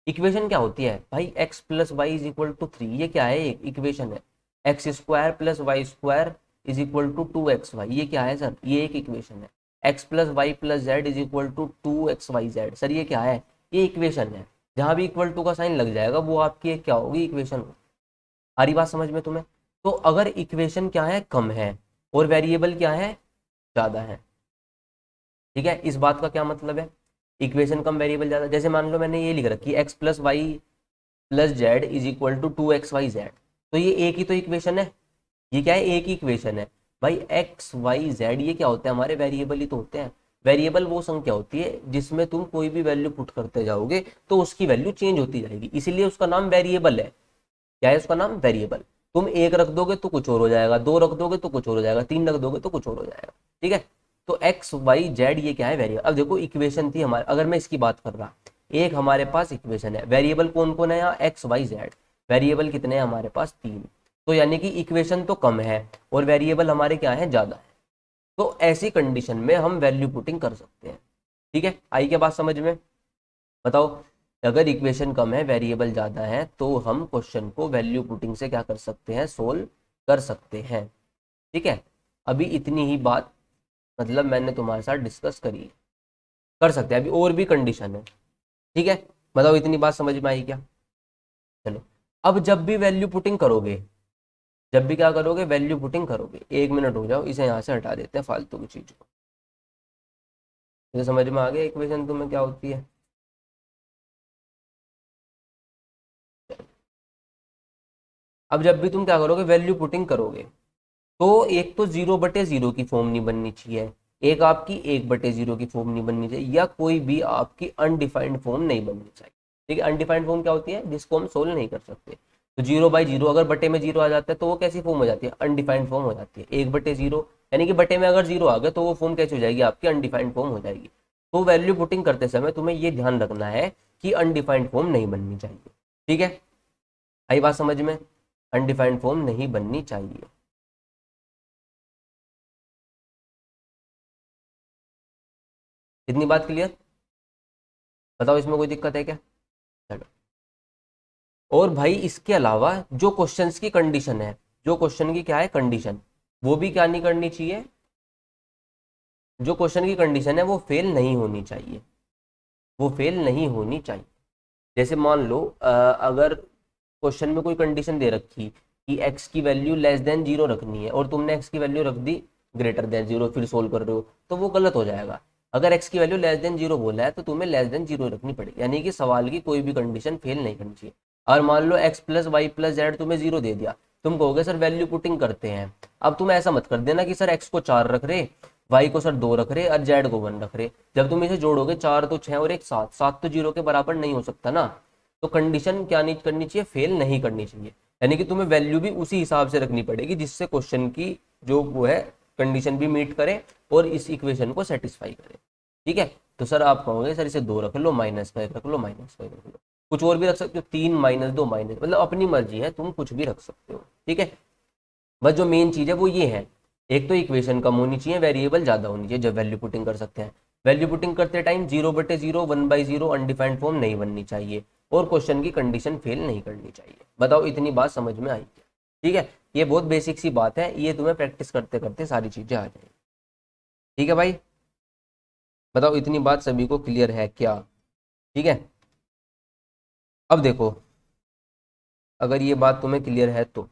इक्वेशन क्या होती है भाई, x plus y is equal to 3, ये क्या है, एक इक्वेशन है। X square plus Y square is equal to 2xy, ये क्या है सर, ये एक इक्वेशन है। X plus Y plus z is equal to 2xyz, sir ये क्या है, ये इक्वेशन है। जहां भी इक्वल टू का साइन लग जाएगा वो आपकी एक क्या होगी, इक्वेशन होगी। आ रही बात समझ में तुम्हें? तो अगर इक्वेशन क्या है, कम है, और वेरिएबल क्या है, ज्यादा है, ठीक है, इस बात का क्या मतलब है, इक्वेशन कम वेरिएबल ज्यादा, जैसे मान लो मैंने ये लिख रखी है x plus Y plus z is equal to 2xyz, तो ये एक ही तो इक्वेशन है, ये क्या है, एक ही इक्वेशन है। भाई एक्स वाई जेड ये क्या होते हैं, हमारे वेरिएबल ही तो होते हैं। वेरिएबल वो संख्या होती है जिसमें तुम कोई भी वैल्यू पुट करते जाओगे तो उसकी वैल्यू चेंज होती जाएगी, इसीलिए उसका नाम वेरिएबल है। क्या है उसका नाम, वेरिएबल। तुम एक रख दोगे तो कुछ और हो जाएगा, दो रख दोगे तो कुछ और हो जाएगा, तीन रख दोगे तो कुछ और हो जाएगा, ठीक है। तो एक्स वाई जेड ये क्या है, वेरिएबल। अब देखो इक्वेशन थी हमारे, अगर मैं इसकी बात कर रहा, एक हमारे पास इक्वेशन है, वेरिएबल कौन कौन है यहाँ, एक्स वाई जेड, वेरिएबल कितने हैं हमारे पास, तीन। तो यानी कि इक्वेशन तो कम है और वेरिएबल हमारे क्या है, ज्यादा है। तो ऐसी कंडीशन में हम वैल्यू पुटिंग कर सकते हैं। ठीक है, आई क्या बात समझ में? बताओ, अगर इक्वेशन कम है वेरिएबल ज्यादा है तो हम क्वेश्चन को वैल्यू पुटिंग से क्या कर सकते हैं, सोल्व कर सकते हैं। ठीक है, अभी इतनी ही बात मतलब मैंने तुम्हारे साथ डिस्कस करी है, कर सकते हैं, अभी और भी कंडीशन है। ठीक है, बताओ इतनी बात समझ में आई क्या? चलो, अब जब भी वैल्यू पुटिंग करोगे, जब भी क्या करोगे, वैल्यू पुटिंग करोगे, एक मिनट हो जाओ, इसे यहाँ से हटा देते हैं फालतू की चीज को। मुझे समझ में आ गया इक्वेशन तुम्हें क्या होती है? अब जब भी तुम क्या करोगे, वैल्यू पुटिंग करोगे, तो एक तो 0/0 की फॉर्म नहीं बननी चाहिए, एक आपकी 1/0 की फॉर्म नहीं बननी चाहिए, या कोई भी आपकी अनडिफाइंड फॉर्म नहीं बननी चाहिए। ठीक है, अनडिफाइंड फॉर्म क्या होती है, जिसको हम सोल्व नहीं कर सकते। तो 0/0 अगर बटे में जीरो आ जाता है तो वो कैसी फॉर्म हो जाती है, अनडिफाइंड फॉर्म हो जाती है। 1/0 यानी कि बटे में अगर जीरो आ गया तो वो फॉर्म कैसी हो जाएगी, आपकी अनडिफाइंड फॉर्म हो जाएगी। तो वैल्यू पुटिंग करते समय तुम्हें ये ध्यान रखना है कि अनडिफाइंड फॉर्म नहीं बननी चाहिए। ठीक है, आई बात समझ में? अनडिफाइंड फॉर्म नहीं बननी चाहिए। इतनी बात क्लियर? बताओ इसमें कोई दिक्कत है क्या? चलो, और भाई इसके अलावा जो क्वेश्चंस की कंडीशन है, जो क्वेश्चन की क्या है कंडीशन, वो भी क्या नहीं करनी चाहिए, जो क्वेश्चन की कंडीशन है वो फेल नहीं होनी चाहिए, वो फेल नहीं होनी चाहिए। जैसे मान लो अगर क्वेश्चन में कोई कंडीशन दे रखी कि एक्स की वैल्यू लेस देन जीरो रखनी है और तुमने एक्स की वैल्यू रख दी ग्रेटर देन जीरो, फिर सोल्व कर रहे हो तो वो गलत हो जाएगा। अगर एक्स की वैल्यू लेस देन जीरो बोला है तो तुम्हें लेस देन जीरो रखनी पड़ेगी, यानी कि सवाल की कोई भी कंडीशन फेल नहीं करनी चाहिए। और मान लो X plus Y plus Z तुम्हें जीरो दे दिया, तुम कहोगे सर वैल्यू पुटिंग करते हैं। अब तुम ऐसा मत कर देना कि सर एक्स को 4 रख रहे, वाई को सर 2 रख रहे और जेड को 1 रख रहे। जब तुम इसे जोड़ोगे 4 तो 6 और एक 7, 7 तो जीरो के बराबर नहीं हो सकता ना। तो कंडीशन क्या नहीं करनी चाहिए, फेल नहीं करनी चाहिए, यानी कि तुम्हें वैल्यू भी उसी हिसाब से रखनी पड़ेगी जिससे क्वेश्चन की जो वो है कंडीशन भी मीट करे और इस इक्वेशन को सेटिस्फाई करे। ठीक है, तो सर आप कहोगे सर इसे 2 रख लो, -5 रख लो, -5 रख लो, कुछ और भी रख सकते हो, 3 -2 माइनस, मतलब अपनी मर्जी है, तुम कुछ भी रख सकते हो। ठीक है, बस जो मेन चीज है वो ये है, एक तो इक्वेशन कम होनी चाहिए, वेरिएबल ज्यादा होनी चाहिए जब वैल्यू पुटिंग कर सकते हैं। वैल्यू पुटिंग करते टाइम 0/0 1/0 अनडिफाइंड फॉर्म नहीं बननी चाहिए, और क्वेश्चन की कंडीशन फेल नहीं करनी चाहिए। बताओ इतनी बात समझ में आई क्या? ठीक है, ये बहुत बेसिक सी बात है, ये तुम्हें प्रैक्टिस करते करते सारी चीजें आ जाएंगी। ठीक है भाई, बताओ इतनी बात सभी को क्लियर है क्या? ठीक है, अब देखो, अगर ये बात तुम्हें क्लियर है तो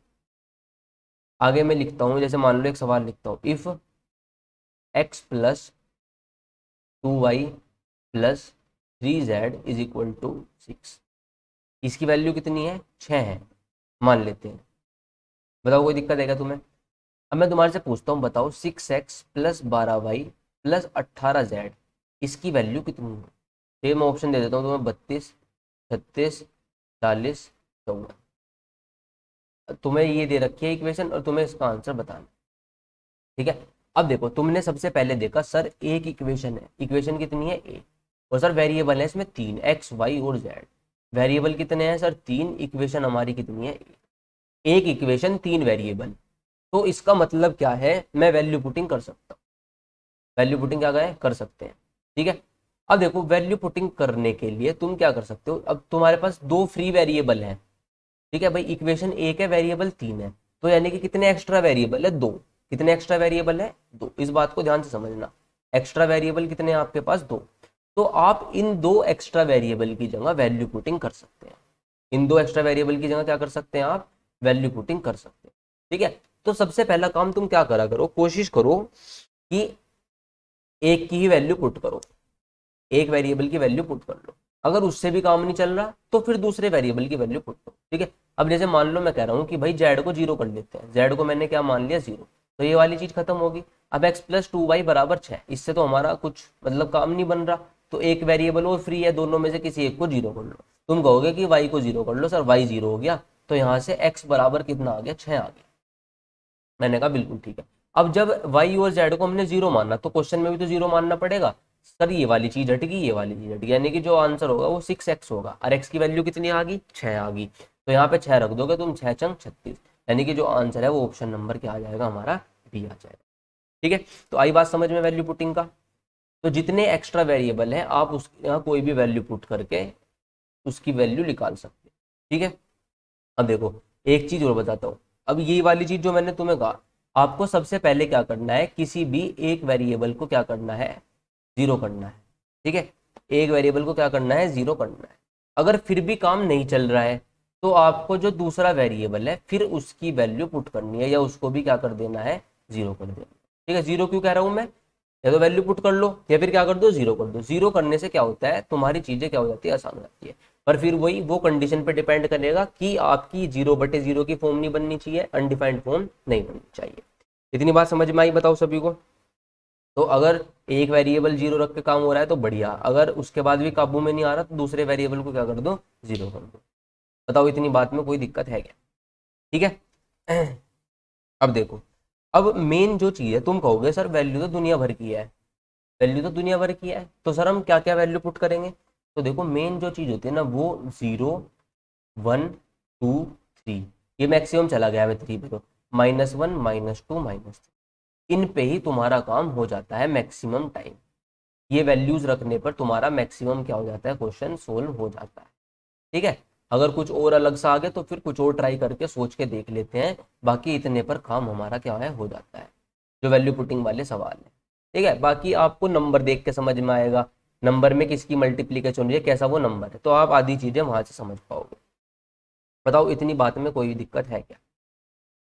आगे मैं लिखता हूँ, जैसे मान लो एक सवाल लिखता हूँ, if x plus 2y plus 3z is equal to 6। इसकी वैल्यू कितनी है, 6 है, मान लेते हैं। बताओ कोई दिक्कत है क्या तुम्हें? अब मैं तुम्हारे से पूछता हूँ, बताओ 6x plus 12y plus 18z, इसकी वैल्यू कितनी है? तो ये मैं ऑप्शन दे देता हूँ तुम्हें, 32, 36, 40, 54। तुम्हें ये दे रखी है इक्वेशन और तुम्हें इसका आंसर बताना, ठीक है। अब देखो, तुमने सबसे पहले देखा सर एक इक्वेशन है, इक्वेशन कितनी है, ए, और सर वेरिएबल है इसमें 3, एक्स वाई और जेड। वेरिएबल कितने हैं सर, 3, इक्वेशन हमारी कितनी है, एक इक्वेशन 3 वेरिएबल। तो इसका मतलब क्या है, मैं वैल्यू पुटिंग कर सकता हूँ, वैल्यू पुटिंग क्या गए कर सकते हैं, ठीक है। अब देखो वैल्यू पुटिंग करने के लिए तुम क्या कर सकते हो, अब तुम्हारे पास दो फ्री वेरिएबल हैं, ठीक है भाई, इक्वेशन एक है, वेरिएबल 3 है, तो यानी कि कितने एक्स्ट्रा वेरिएबल है, 2। कितने एक्स्ट्रा वेरिएबल है, 2। इस बात को ध्यान से समझना, एक्स्ट्रा वेरिएबल कितने हैं आपके पास, 2। तो आप इन दो एक्स्ट्रा वेरिएबल की जगह वैल्यू पुटिंग कर सकते हैं, इन दो एक्स्ट्रा वेरिएबल की जगह क्या कर सकते हैं आप, वैल्यू पुटिंग कर सकते हैं, ठीक है। तो सबसे पहला काम तुम क्या करा करो, कोशिश करो कि एक की ही वैल्यू पुट करो, एक वेरिएबल की वैल्यू पुट कर लो। अगर उससे भी काम नहीं चल रहा तो फिर दूसरे वेरिएबल की वैल्यू पुट करो, ठीक है। अब जैसे मान लो मैं कह रहा हूँ कि भाई जेड को 0 कर लेते हैं, जेड को मैंने क्या मान लिया, 0, तो ये वाली चीज खत्म होगी। अब x प्लस 2y बराबर 6, इससे तो हमारा कुछ मतलब काम नहीं बन रहा, तो एक वेरिएबल और फ्री है, दोनों में से किसी एक को 0 कर लो। तुम कहोगे कि y को 0 कर लो, सर y 0 हो गया, तो यहाँ से x बराबर कितना आ गया, 6 आ गया। मैंने कहा बिल्कुल ठीक है। अब जब y और z को हमने 0 माना तो क्वेश्चन में भी तो 0 मानना पड़ेगा। सर ये वाली चीज हट गई, ये वाली चीज हट गई, यानी कि जो आंसर होगा वो 6x होगा, और x की वैल्यू कितनी आ गई, 6 आ गई। तो यहाँ पे 6 रख दोगे तुम, 6 चंग 36, यानी कि जो आंसर है वो ऑप्शन नंबर क्या आ जाएगा हमारा, बी आ जाएगा, ठीक है। तो आई बात समझ में वैल्यू पुटिंग का। तो जितने एक्स्ट्रा वेरिएबल है आप उस यहाँ कोई भी वैल्यू पुट करके उसकी वैल्यू निकाल सकते हैं, ठीक है। अब देखो एक चीज और बताता हूँ, अब ये वाली चीज जो मैंने तुम्हें कहा, आपको सबसे पहले क्या करना है, किसी भी एक वेरिएबल को क्या करना है, 0 करना है, ठीक है। एक वेरिएबल को क्या करना है, 0 करना है। अगर फिर भी काम नहीं चल रहा है तो आपको जो दूसरा वेरिएबल है फिर उसकी वैल्यू पुट करनी है, या उसको भी क्या कर देना है, 0 कर देना, ठीक है। 0 क्यों कह रहा हूं मैं, या तो वैल्यू पुट कर लो या फिर क्या कर दो, 0 कर दो। 0 करने से क्या होता है, तुम्हारी चीजें क्या हो जाती है, आसान हो जाती है। पर फिर वही वो कंडीशन पे डिपेंड करेगा कि आपकी 0/0 की फॉर्म नहीं बननी चाहिए, अनडिफाइंड फॉर्म नहीं बननी चाहिए। इतनी बात समझ में आई, बताओ सभी को। तो अगर एक वेरिएबल 0 रख के काम हो रहा है तो बढ़िया, अगर उसके बाद भी काबू में नहीं आ रहा तो दूसरे वेरिएबल को क्या कर दो, 0 कर दो। बताओ इतनी बात में कोई दिक्कत है क्या, ठीक है। अब देखो, अब मेन जो चीज है, तुम कहोगे सर वैल्यू तो दुनिया भर की है, वैल्यू तो दुनिया भर की है, तो सर हम क्या क्या वैल्यू पुट करेंगे। तो देखो मेन जो चीज होती है ना वो 0, 1, 2, 3, ये मैक्सिमम चला गया है 3 पे, तो -1, -2, -3, इन पे ही तुम्हारा काम हो जाता है मैक्सिमम टाइम। ये वैल्यूज रखने पर तुम्हारा मैक्सिमम क्या हो जाता है, क्वेश्चन सोल्व हो जाता है, ठीक है। अगर कुछ और अलग सा आ गया तो फिर कुछ और ट्राई करके सोच के देख लेते हैं, बाकी इतने पर काम हमारा क्या है, हो जाता है, जो वैल्यू पुटिंग वाले सवाल है, ठीक है। बाकी आपको नंबर देख के समझ में आएगा, नंबर में किसकी मल्टीप्लीकेशन हो रही है, कैसा वो नंबर है, तो आप आधी चीजें वहां से समझ पाओगे। बताओ इतनी बात में कोई दिक्कत है क्या,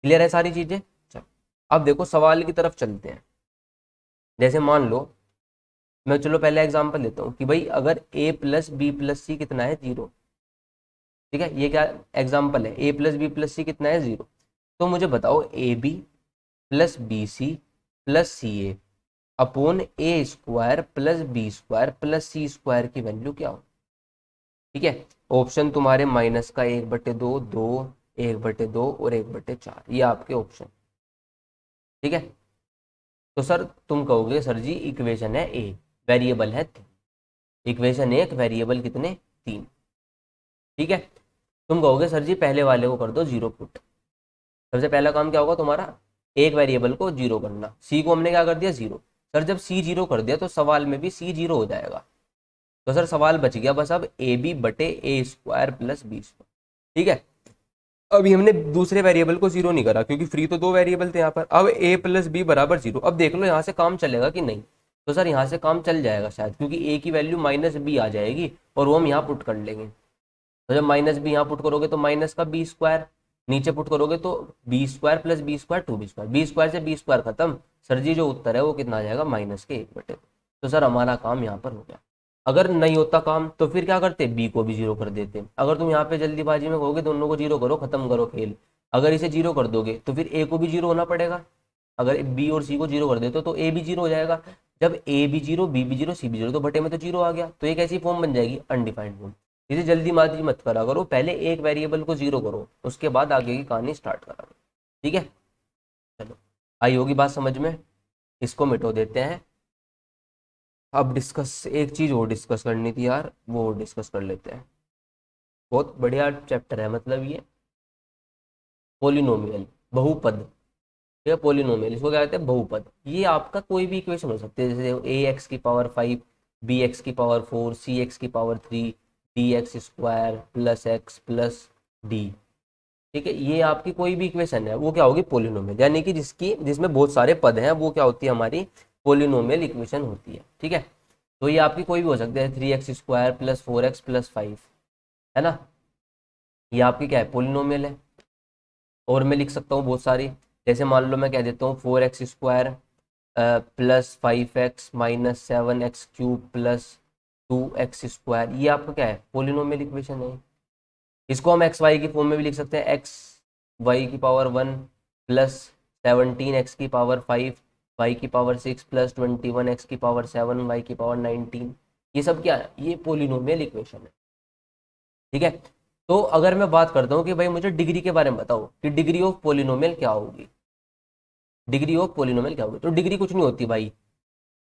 क्लियर है सारी चीजें। चलो अब देखो सवाल की तरफ चलते हैं। जैसे मान लो, मैं चलो पहले एग्जांपल लेता हूँ कि भाई अगर a plus B plus c कितना है, 0, ठीक है। ये क्या एग्जांपल है, a plus B plus c कितना है, 0। तो मुझे बताओ a B plus B C plus C a upon a square plus B square plus c square की वैल्यू क्या हो, ठीक है। ऑप्शन तुम्हारे -1/2, 2, 1/2 और 1/4, ये आपके ऑप्शन, ठीक है। तो सर तुम कहोगे सर जी इक्वेशन है ए, वेरिएबल है 3, इक्वेशन एक, वेरिएबल कितने, 3, ठीक है। तुम कहोगे सर जी पहले वाले को कर दो 0 पुट। सबसे पहला काम क्या होगा तुम्हारा, एक वेरिएबल को 0 करना, सी को हमने क्या कर दिया, 0। सर जब सी 0 कर दिया तो सवाल में भी सी 0 हो जाएगा, तो सर सवाल बच गया बस अब ए बी बटे ए स्क्वायर प्लस बी स्क्वायर, ठीक है। अभी हमने दूसरे वेरिएबल को 0 नहीं करा क्योंकि फ्री तो दो वेरिएबल थे यहाँ पर। अब a प्लस बी बराबर 0, अब देख लो यहाँ से काम चलेगा कि नहीं। तो सर यहाँ से काम चल जाएगा शायद, क्योंकि a की वैल्यू -b आ जाएगी और वो हम यहाँ पुट कर लेंगे। तो जब -b यहाँ पुट करोगे तो माइनस का बी स्क्वायर, नीचे पुट करोगे तो b square plus B square 2b square, b square से बी स्क्वायर खत्म। सर जी जो उत्तर है वो कितना आ जाएगा, -1/2। तो सर हमारा काम यहाँ पर हो गया, अगर नहीं होता काम तो फिर क्या करते, बी को भी जीरो कर देते। अगर तुम यहाँ पे जल्दीबाजी में कहोगे दोनों को जीरो करो, खत्म करो खेल, अगर इसे जीरो कर दोगे तो फिर ए को भी जीरो होना पड़ेगा। अगर बी और सी को जीरो कर देते तो ए भी जीरो हो जाएगा। जब ए भी जीरो, बी भी जीरो, सी भी जीरो, तो बटे में तो जीरो आ गया, तो एक ऐसी फॉर्म बन जाएगी अनडिफाइंड फॉर्म। इसे जल्दीबाजी मत करा करो, पहले एक वेरिएबल को जीरो करो, उसके बाद आगे की कहानी स्टार्ट करा करो। ठीक है, चलो आई होगी बात समझ में। इसको मिटो देते हैं। अब डिस्कस, एक चीज और डिस्कस करनी थी यार, वो डिस्कस कर लेते हैं। बहुत बढ़िया चैप्टर है मतलब ये, पोलिनोमियल, बहुपद। ठीक है, पोलिनोमियल इसको क्या कहते हैं, बहुपद। ये आपका कोई भी इक्वेशन हो सकती है, जैसे ए एक्स की पावर 5, बी एक्स की पावर 4, सी एक्स की power 3, D x square plus X plus D. ठीक है, ये आपकी कोई भी इक्वेशन है वो क्या होगी, पोलिनोमियल, यानी कि जिसमें बहुत सारे पद हैं वो क्या होती है, हमारी पोलिनोमियल इक्वेशन होती है। ठीक है, तो ये आपकी कोई भी हो सकती है, 3x square plus 4x plus 5, है ना, ये आपकी क्या है, पोलिनोमियल है। और मैं लिख सकता हूँ बहुत सारी, जैसे मान लो मैं कह देता हूँ 4x square plus 5x minus 7x³ plus 2x square, ये आपका क्या है, पोलिनोमियल इक्वेशन है। इसको हम एक्स वाई की फॉर्म में भी लिख सकते हैं, एक्स वाई की पावर 1 प्लस 17x की पावर 5, वाई की पावर 6 प्लस 21x की पावर 7, वाई की पावर 19। ये सब क्या है, ये पोलिनोमियल इक्वेशन है। ठीक है, तो अगर मैं बात करता हूँ कि भाई मुझे डिग्री के बारे में बताओ कि डिग्री ऑफ पोलिनोमियल क्या होगी, डिग्री ऑफ पोलिनोमियल क्या होगी, तो डिग्री कुछ नहीं होती भाई,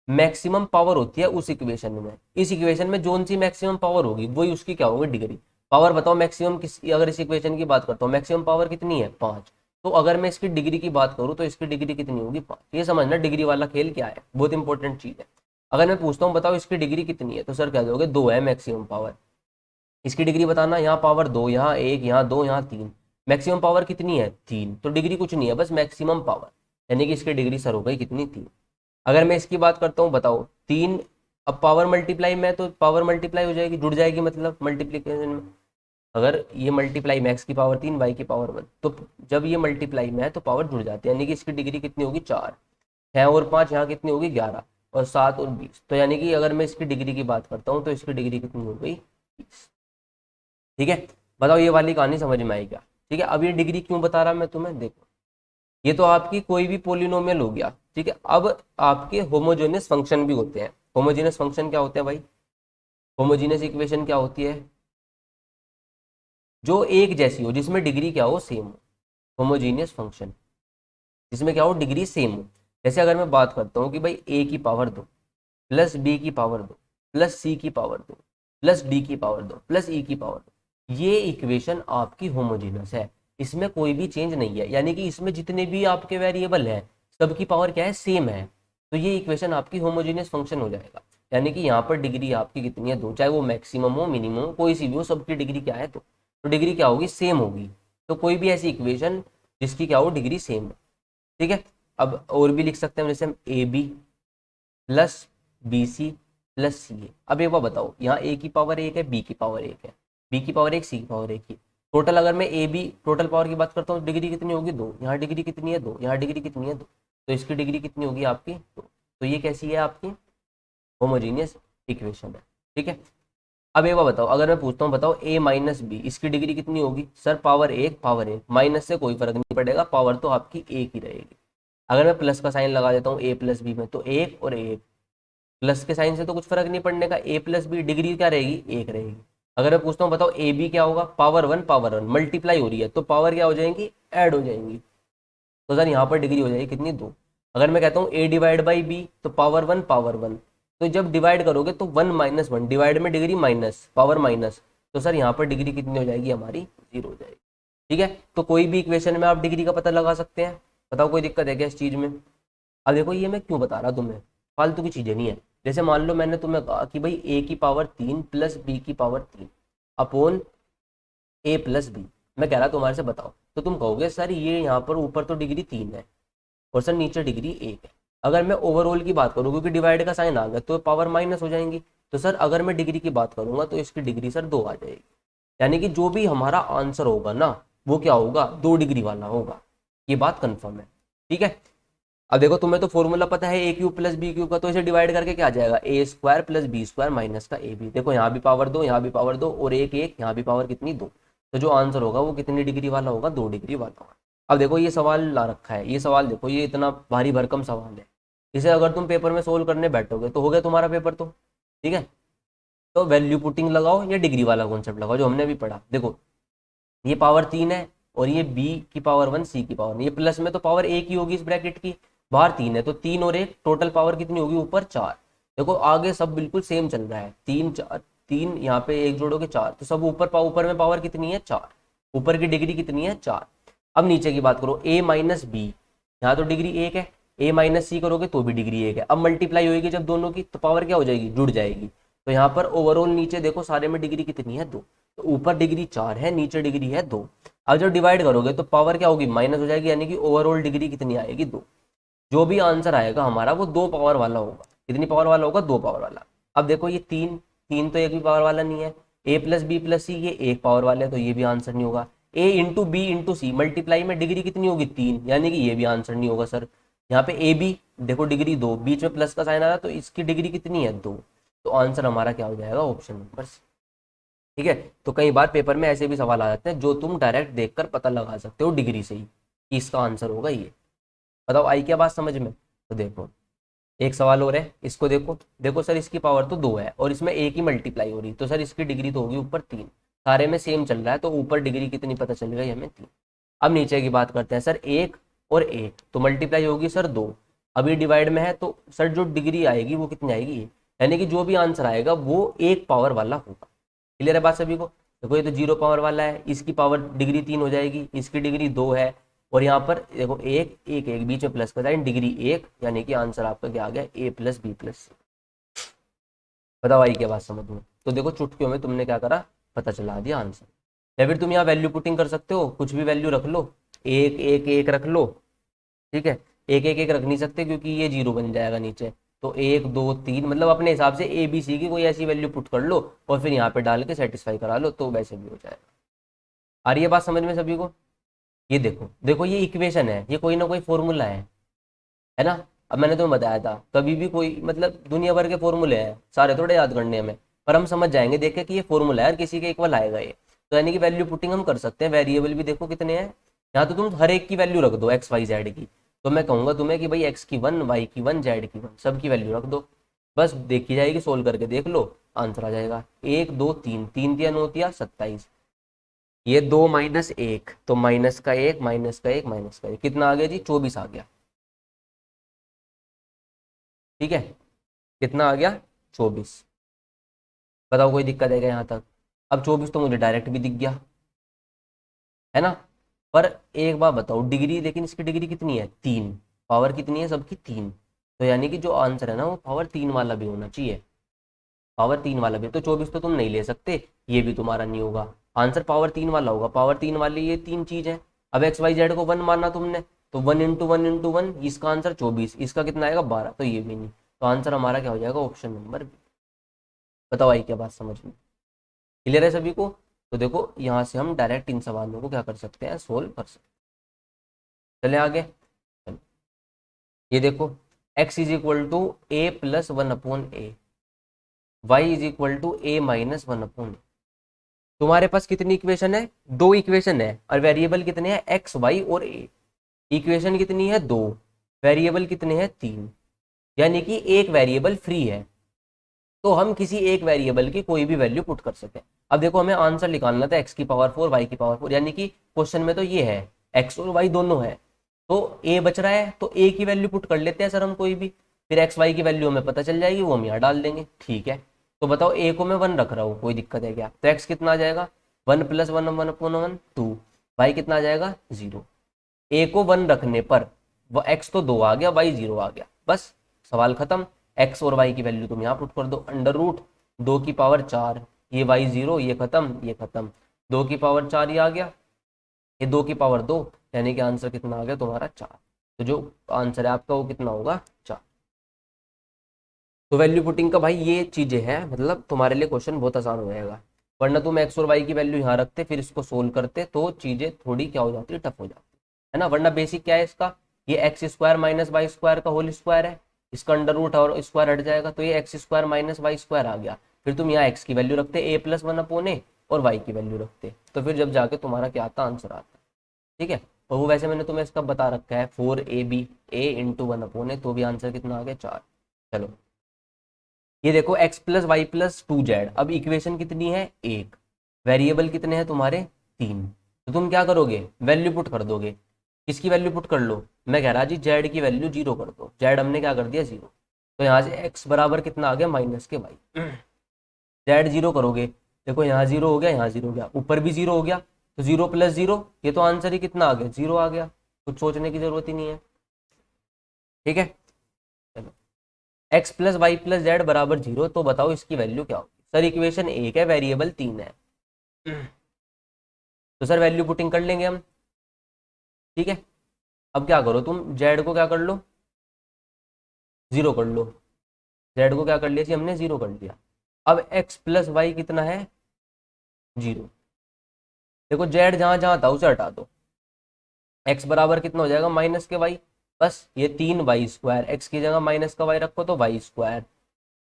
मैक्सिमम पावर होती है उस इक्वेशन में। इस इक्वेशन में जोन सी मैक्सिमम पावर होगी वही उसकी क्या होगी, डिग्री। पावर बताओ मैक्सिमम किस, अगर इस इक्वेशन की बात करता हूँ मैक्सिमम पावर कितनी है, 5। तो अगर मैं इसकी डिग्री की बात करूँ तो इसकी डिग्री कितनी होगी, 5। ये समझना डिग्री वाला खेल क्या है, बहुत इंपॉर्टेंट चीज है। अगर मैं पूछता हूँ बताओ इसकी डिग्री कितनी है, तो सर कह दोगे 2 है मैक्सिमम पावर। इसकी डिग्री बताना, यहाँ पावर 2, यहाँ 1, यहाँ 2, यहाँ 3, मैक्सिमम पावर कितनी है, 3। तो डिग्री कुछ नहीं है, बस मैक्सिमम पावर, यानी कि इसकी डिग्री सर हो गई कितनी, 3। अगर मैं इसकी बात करता हूँ बताओ 3, अब पावर मल्टीप्लाई में तो पावर मल्टीप्लाई हो जाएगी, जुड़ जाएगी, मतलब मल्टीप्लीकेशन में। अगर ये मल्टीप्लाई में एक्स की पावर 3, वाई की पावर 1, तो जब ये मल्टीप्लाई में है तो पावर जुड़ जाती है, यानी कि इसकी डिग्री कितनी होगी, 4। 6 और 5 यहाँ कितनी होगी, 11, और 7 और 20, तो यानी कि अगर मैं इसकी डिग्री की बात करता हूँ तो इसकी डिग्री कितनी हो गई, 20। ठीक है, बताओ ये वाली कहानी समझ में आई क्या। ठीक है, अब ये डिग्री क्यों बता रहा मैं तुम्हें, देखो ये तो आपकी कोई भी पोलिनोमियल हो गया। ठीक है, अब आपके होमोजेनियस फंक्शन भी होते हैं। होमोजेनियस फंक्शन क्या होते हैं भाई, होमोजेनियस इक्वेशन क्या होती है, जो एक जैसी हो, जिसमें डिग्री क्या हो, सेम हो। होमोजेनियस फंक्शन जिसमें क्या हो, डिग्री सेम हो। जैसे अगर मैं बात करता हूँ कि भाई ए की पावर 2 प्लस बी की पावर 2 प्लस सी की पावर 2 प्लस डी की पावर 2 प्लस ई की पावर 2, ये इक्वेशन आपकी होमोजेनियस है, इसमें कोई भी चेंज नहीं है, यानी कि इसमें जितने भी आपके वेरिएबल हैं सबकी पावर क्या है, सेम है। तो ये इक्वेशन आपकी होमोजेनियस फंक्शन हो जाएगा, यानी कि यहाँ पर डिग्री आपकी कितनी है, 2, चाहे वो मैक्सिमम हो मिनिमम हो कोई सी भी हो, सबकी डिग्री क्या है, तो डिग्री क्या होगी, सेम होगी। तो कोई भी ऐसी इक्वेशन जिसकी क्या हो, डिग्री सेम हो। ठीक है, अब और भी लिख सकते हैं, जैसे हम A B plus B C plus C A. अब एक बार बताओ, यहाँ ए की पावर 1 है, बी की पावर 1 है, बी की पावर 1, सी की पावर 1 है। टोटल अगर मैं ए बी टोटल पावर की बात करता हूँ, डिग्री कितनी होगी, 2। यहाँ डिग्री कितनी है, 2। यहाँ डिग्री कितनी है, 2। तो इसकी डिग्री कितनी होगी आपकी, 2। तो ये कैसी है आपकी, होमोजीनियस इक्वेशन है। ठीक है, अब एक बार बताओ, अगर मैं पूछता हूँ बताओ ए माइनस बी, इसकी डिग्री कितनी होगी, सर पावर 1 पावर 1, माइनस से कोई फर्क नहीं पड़ेगा, पावर तो आपकी एक ही रहेगी। अगर मैं प्लस का साइन लगा देता हूँ ए प्लस बी में, तो 1 और 1, प्लस के साइन से तो कुछ फर्क नहीं पड़ने का, ए प्लस बी डिग्री क्या रहेगी, 1 रहेगी। अगर मैं पूछता हूँ बताओ ए बी क्या होगा, पावर 1 मल्टीप्लाई हो रही है, तो पावर क्या हो जाएंगी, ऐड हो जाएंगी। तो सर यहाँ पर डिग्री हो जाएगी कितनी, 2। अगर मैं कहता हूँ ए डिवाइड बाई बी, तो पावर 1, तो जब डिवाइड करोगे तो 1 माइनस 1, डिवाइड में डिग्री माइनस, पावर माइनस, तो सर यहाँ पर डिग्री कितनी हो जाएगी हमारी, 0 हो जाएगी। ठीक है, तो कोई भी इक्वेशन में आप डिग्री का पता लगा सकते हैं। बताओ कोई दिक्कत है क्या इस चीज में। अब देखो ये मैं क्यों बता रहा तुम्हें, फालतू की चीजें नहीं है। जैसे मान लो मैंने तुम्हें कहा कि भाई ए की पावर 3 प्लस बी की पावर 3 अपॉन ए प्लस बी, मैं कह रहा तुम्हारे से बताओ, तो तुम कहोगे सर ये यहाँ पर ऊपर तो डिग्री 3 है और सर नीचे डिग्री 1 है। अगर मैं ओवरऑल की बात करूँ, क्योंकि डिवाइड का साइन आ गया तो पावर माइनस हो जाएंगी, तो सर अगर मैं डिग्री की बात करूंगा तो इसकी डिग्री सर 2 आ जाएगी। यानी कि जो भी हमारा आंसर होगा ना वो क्या होगा, 2 डिग्री वाला होगा। ये बात कंफर्म है। ठीक है, अब देखो तुम्हें तो फॉर्मूला पता है A cube plus B cube का, तो इसे डिवाइड करके क्या आ जाएगा A square plus B square minus का ए बी। देखो यहाँ भी पावर दो, यहाँ भी पावर दो, और एक एक यहाँ भी पावर कितनी, दो। तो जो आंसर होगा वो कितनी डिग्री वाला होगा, 2 डिग्री वाला होगा। अब देखो ये सवाल ला रखा है, ये सवाल देखो, ये इतना भारी भरकम सवाल है, इसे अगर तुम पेपर में सोल्व करने बैठोगे तो हो गया तुम्हारा पेपर तो। ठीक है, तो वैल्यू पुटिंग लगाओ या डिग्री वाला कॉन्सेप्ट लगाओ जो हमने भी पढ़ा। देखो ये पावर 3 है और ये b की पावर 1 c की पावर, ये प्लस में तो पावर एक ही होगी इस ब्रैकेट की, बाहर 3 है तो 3 और 1 टोटल पावर कितनी होगी, ऊपर 4। देखो आगे सब बिल्कुल सेम चल रहा है, 3 4 3, यहाँ पे एक जोड़ोगे 4, तो सब ऊपर में पावर कितनी है, 4। ऊपर की डिग्री कितनी है, 4। अब नीचे की बात करो a माइनस बी, यहाँ तो डिग्री 1 है, a माइनस सी करोगे तो भी डिग्री 1 है। अब मल्टीप्लाई होगी जब दोनों की तो पावर क्या हो जाएगी, जुड़ जाएगी। तो यहाँ पर ओवरऑल नीचे देखो सारे में डिग्री कितनी है, 2। तो ऊपर डिग्री 4 है, नीचे डिग्री है 2। अब जब डिवाइड करोगे तो पावर क्या होगी, माइनस हो जाएगी, यानी कि ओवरऑल डिग्री कितनी आएगी, 2। जो भी आंसर आएगा हमारा वो 2 पावर वाला होगा। कितनी पावर वाला होगा, 2 पावर वाला। अब देखो ये 3 3 तो एक भी पावर वाला नहीं है, a प्लस बी प्लस सी ये 1 पावर वाले है, तो ये भी आंसर नहीं होगा। a into b into c multiply में डिग्री कितनी होगी, 3, यानी कि ये भी आंसर नहीं होगा सर। यहाँ पे ए बी देखो डिग्री 2, बीच में प्लस का साइन आ रहा है तो इसकी डिग्री कितनी है, 2। तो आंसर हमारा क्या हो जाएगा, ऑप्शन नंबर सी। ठीक है, तो कई बार पेपर में ऐसे भी सवाल आ जाते हैं जो तुम डायरेक्ट देखकर पता लगा सकते हो डिग्री से ही कि इसका आंसर होगा ये। बताओ आई क्या बात समझ में। तो देखो एक सवाल और है, इसको देखो, देखो सर इसकी पावर तो 2 है और इसमें एक ही मल्टीप्लाई हो रही, तो सर इसकी डिग्री तो होगी ऊपर 3। सारे में सेम चल रहा है तो ऊपर डिग्री कितनी पता चल गई हमें, 3। अब नीचे की बात करते हैं, सर 1 और 1 तो मल्टीप्लाई होगी सर 2। अभी डिवाइड में है तो सर जो डिग्री आएगी वो कितनी आएगी, यानी कि जो भी आंसर आएगा वो 1 पावर वाला होगा। क्लियर है बात सभी को। देखो ये तो 0 पावर वाला है, इसकी पावर डिग्री 3 हो जाएगी, इसकी डिग्री 2 है, और यहाँ पर देखो एक एक एक बीच में प्लस का साइन, डिग्री 1, यानी कि आंसर आपका क्या आ गया, a प्लस बी प्लस सी। बताओ आई क्या बात समझ में। तो देखो चुटकियों में तुमने क्या करा, पता चला दिया आंसर। या फिर तुम यहाँ वैल्यू पुटिंग कर सकते हो, कुछ भी वैल्यू रख लो, एक एक एक रख लो। ठीक है, एक एक एक रख नहीं सकते क्योंकि ये 0 बन जाएगा नीचे, तो 1 2 3 मतलब अपने हिसाब से ए बी सी की कोई ऐसी वैल्यू पुट कर लो और फिर यहाँ पे डाल के सेटिस्फाई करा लो, तो वैसे भी हो जाएगा। आ रही है बात समझ में सभी को। ये देखो देखो ये इक्वेशन है, ये कोई ना कोई फॉर्मूला है ना। अब मैंने तुम्हें बताया था कभी भी कोई मतलब दुनिया भर के फॉर्मूले हैं, सारे थोड़े याद करने में, पर हम समझ जाएंगे देख के कि ये फॉर्मूला है और किसी के इक्वल आएगा ये। तो यानी कि वैल्यू पुटिंग हम कर सकते हैं। वेरिएबल भी देखो कितने हैं, यहाँ तो तुम हर एक की वैल्यू रख दो एक्स वाई जेड की। तो मैं कहूंगा तुम्हें कि भाई एक्स की 1, वाई की 1, जेड की 1, सब की वैल्यू रख दो, बस देखी जाएगी, सोल्व करके देख लो आंसर आ जाएगा। 1 2 3, 3 दिया 9 दिया 27, ये 2 माइनस 1 तो माइनस का 1 माइनस का 1 माइनस का 1 कितना आ गया जी, 24 आ गया। ठीक है, कितना आ गया, 24। बताओ कोई दिक्कत है क्या यहाँ तक। अब 24 तो मुझे डायरेक्ट भी दिख गया है ना। पर एक बात बताओ डिग्री, लेकिन इसकी डिग्री कितनी है, 3, पावर कितनी है सबकी, 3। तो यानी कि जो आंसर है ना वो पावर 3 वाला भी होना चाहिए, पावर 3 वाला भी। तो 24 तो तुम नहीं ले सकते, ये भी तुम्हारा नहीं होगा, आंसर पावर 3 वाला होगा। पावर 3 वाली ये 3 चीज है। अब एक्स वाई जेड को 1 माना तुमने, तो 1 इंटू 1 इंटू 1, इसका आंसर 24, इसका कितना आएगा 12, तो ये भी नहीं। तो आंसर हमारा क्या हो जाएगा, ऑप्शन नंबर बी। बताओ आई क्या बात समझ में, क्लियर है सभी को। तो देखो यहाँ से हम डायरेक्ट इन सवालों को क्या कर सकते हैं, सोल्व कर सकते हैं। चले आगे, चलो ये देखो x is equal to A plus 1 upon A, Y is equal to A minus 1 upon A. तुम्हारे पास कितनी इक्वेशन है, 2 इक्वेशन है, और वेरिएबल कितने हैं, एक्स वाई और ए। इक्वेशन कितनी है, 2, वेरिएबल कितने हैं, 3, यानी कि एक वेरिएबल फ्री है, तो हम किसी एक वेरिएबल की कोई भी वैल्यू पुट कर सकें। अब देखो हमें आंसर निकालना था एक्स की पावर 4 वाई की पावर 4, यानी कि क्वेश्चन में तो ये है एक्स और वाई दोनों है, तो ए बच रहा है, तो ए की वैल्यू पुट कर लेते हैं सर हम कोई भी, फिर एक्स वाई की वैल्यू हमें पता चल जाएगी, वो हम यहाँ डाल देंगे। ठीक है, तो बताओ ए को मैं 1 रख रहा हूँ, कोई दिक्कत है क्या। तो एक्स कितना आ जाएगा, 1 प्लस 1 1 अपॉन 1 2, वाई कितना आ जाएगा 0। ए को 1 रखने पर वो एक्स तो 2 आ गया, वाई 0 आ गया, बस सवाल खत्म। एक्स और वाई की वैल्यू तुम यहाँ पुट कर दो, अंडर रूट 2 की पावर 4, ये वाई 0, ये खत्म ये खत्म, 2 की पावर 4 ये आ गया, ये 2 की पावर 2, यानी कि आंसर कितना आ गया तुम्हारा 4। तो जो आंसर है आपका वो कितना होगा, 4। तो वैल्यू पुटिंग का भाई ये चीजें हैं, मतलब तुम्हारे लिए क्वेश्चन बहुत आसान हो जाएगा। वरना तुम एक्स और वाई की वैल्यू यहाँ रखते फिर इसको सोल्व करते तो चीजें थोड़ी क्या हो जाती है, टफ हो जाती है ना। वरना बेसिक क्या है इसका, ये x square minus Y square का होल स्क्वायर है, इसका अंडर रूट और स्क्वायर हट जाएगा, तो ये x square minus Y square आ गया। फिर तुम यहाँ एक्स की वैल्यू रखते A plus one upon A और वाई की वैल्यू रखते, तो फिर जब जाके तुम्हारा क्या आता, आंसर आता। ठीक है, और वो वैसे मैंने तुम्हें इसका बता रखा है 4ab a into one upon A, तो भी आंसर कितना आ गया 4। चलो ये देखो x plus Y plus 2z, अब इक्वेशन कितनी है 1, वेरिएबल कितने हैं तुम्हारे 3, तो तुम क्या करोगे वैल्यू पुट कर दोगे। किसकी वैल्यू पुट कर लो, मैं कह रहा जी z की वैल्यू 0 कर दो, z हमने क्या कर दिया 0, तो यहाँ से x बराबर कितना आ गया माइनस के वाई, z 0 करोगे, देखो यहाँ 0 हो गया, यहाँ 0 हो गया, ऊपर भी 0 हो गया, तो 0 प्लस 0, ये तो आंसर ही कितना आ गया 0 आ गया, कुछ सोचने की जरूरत ही नहीं है। ठीक है, चलो x plus Y plus z बराबर 0, तो बताओ इसकी वैल्यू क्या होगी। सर इक्वेशन 1 है, वेरिएबल 3 है, तो सर वैल्यू पुटिंग कर लेंगे हम। ठीक है, अब क्या करो तुम, जेड को क्या कर लो 0 कर लो, जेड को क्या कर लिया जी हमने 0 कर लिया। अब x प्लस वाई कितना है 0, देखो जेड जहां जहां था उसे हटा दो, x बराबर कितना हो जाएगा माइनस के वाई, बस ये 3 वाई स्क्वायर, एक्स की जगह माइनस का वाई रखो तो वाई स्क्वायर,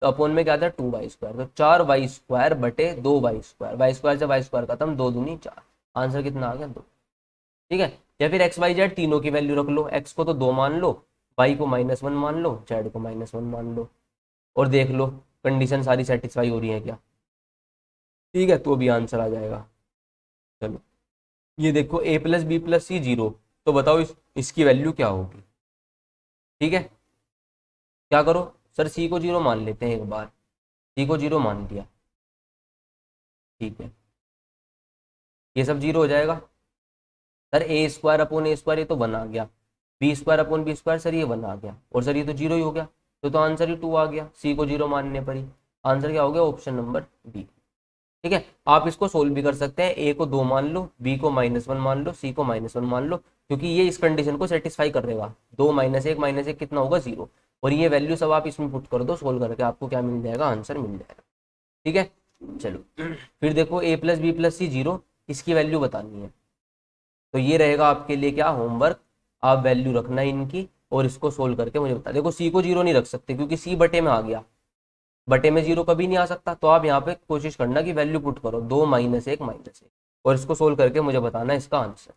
तो अपोन में क्या था 2 वाई स्क्वायर, तो 4 वाई स्क्वायर बटे 2 वाई स्क्वायर, वाई स्क्वायर से वाई स्क्वायर खत्म, 2 दूनी 4, आंसर कितना आ गया 2। ठीक है, या फिर एक्स वाई जेड तीनों की वैल्यू रख लो, एक्स को तो 2 मान लो, वाई को -1 मान लो, जेड को -1 मान लो, और देख लो कंडीशन सारी सेटिस्फाई हो रही है क्या। ठीक है, तो भी आंसर आ जाएगा। चलो ये देखो a प्लस बी प्लस सी 0, तो बताओ इसकी वैल्यू क्या होगी। ठीक है, क्या करो सर सी को 0 मान लेते हैं एक बार, सी को 0 मान लिया, ठीक है ये सब 0 हो जाएगा। Sir A square upon a square ये तो 1 आ गया, b square upon b square sir ये 1 आ गया, और सर ये तो 0 ही हो गया, तो आंसर ही 2 आ गया, सी को 0 मानने पर ही आंसर क्या हो गया ऑप्शन नंबर बी। ठीक है, आप इसको सोल्व भी कर सकते हैं, ए को 2 मान लो, बी को -1 मान लो, सी को -1 मान लो, क्योंकि ये इस कंडीशन को सेटिस्फाई कर देगा, 2 -1 -1 कितना होगा 0, और ये वैल्यू सब आप इसमें पुट कर दो, सोल्व करके आपको क्या मिल जाएगा आंसर मिल जाएगा। ठीक है, चलो फिर देखो a प्लस बी प्लस सी 0, इसकी वैल्यू बतानी है, तो ये रहेगा आपके लिए क्या होमवर्क, आप वैल्यू रखना इनकी और इसको सोल्व करके मुझे बता। देखो सी को 0 नहीं रख सकते क्योंकि सी बटे में आ गया, बटे में 0 कभी नहीं आ सकता, तो आप यहाँ पे कोशिश करना कि वैल्यू पुट करो 2 -1 -1, और इसको सोल्व करके मुझे बताना इसका आंसर।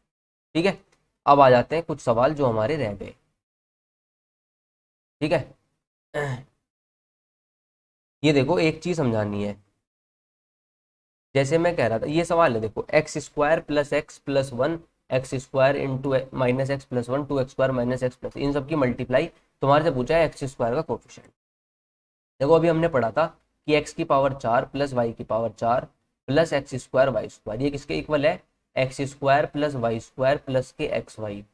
ठीक है, अब आ जाते हैं कुछ सवाल जो हमारे रह गए। ठीक है, ये देखो एक चीज समझानी है, जैसे मैं कह रहा था ये सवाल है, देखो x square plus X plus one, X square into minus X plus one, 2x square minus X plus, इन सब की मल्टीप्लाई तुम्हारे से पूछा है एक्स स्क्वायर का कोफिशिएंट। देखो अभी हमने पढ़ा था कि एक्स की पावर 4 प्लस वाई की power 4 plus x square Y square, ये किसके इक्वल है x square plus Y square plus के x Y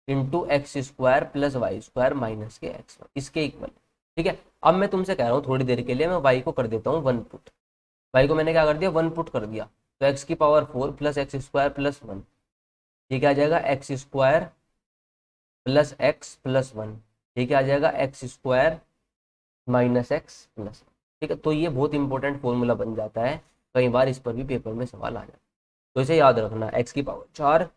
into x square plus Y square minus के एक्स वाई, इसके इक्वल। ठीक है, अब मैं तुमसे कह रहा हूँ थोड़ी देर के लिए मैं वाई को कर देता हूँ 1 पुट, वाई को मैंने क्या कर दिया 1 पुट कर दिया, तो एक्स की power 4 plus x square plus 1, ये क्या आ जाएगा x square plus X plus 1, ये क्या आ जाएगा x square minus X plus. ठीक है, तो ये बहुत इंपॉर्टेंट फॉर्मूला बन जाता है, कई बार इस पर भी पेपर में सवाल आ जाता है, तो इसे याद रखना, एक्स की पावर 4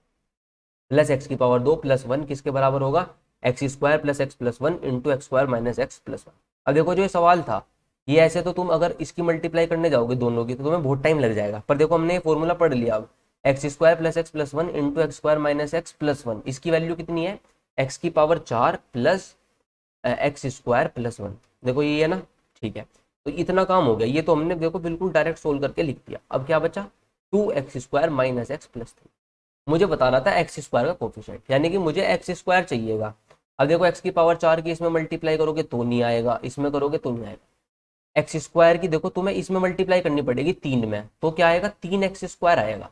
प्लस एक्स की पावर 2 प्लस 1 किसके बराबर होगा x square plus X plus 1 into x square minus X plus 1। अब देखो जो ये सवाल था, ये ऐसे तो तुम अगर इसकी मल्टीप्लाई करने जाओगे दोनों की तो तुम्हें बहुत टाइम लग जाएगा, पर देखो हमने फॉर्मूला पढ़ लिया, अब x square plus X plus 1 into x square minus X plus 1, इसकी वैल्यू कितनी है एक्स की power 4 plus x square plus 1, देखो ये है ना। ठीक है, तो इतना काम हो गया, ये तो हमने देखो बिल्कुल डायरेक्ट सोल्व करके लिख दिया। अब क्या बचा 2x square minus X plus 3, मुझे बताना था एक्स स्क्वायर का कोफिशिएंट, यानी कि मुझे एक्स स्क्वायर चाहिएगा। अब देखो एक्स की पावर 4 की इसमें मल्टीप्लाई करोगे तो नहीं आएगा, इसमें करोगे तो नहीं आएगा, एक्स स्क्वायर की देखो तुम्हें इसमें मल्टीप्लाई करनी पड़ेगी 3 में, तो क्या आएगा 3x स्क्वायर आएगा,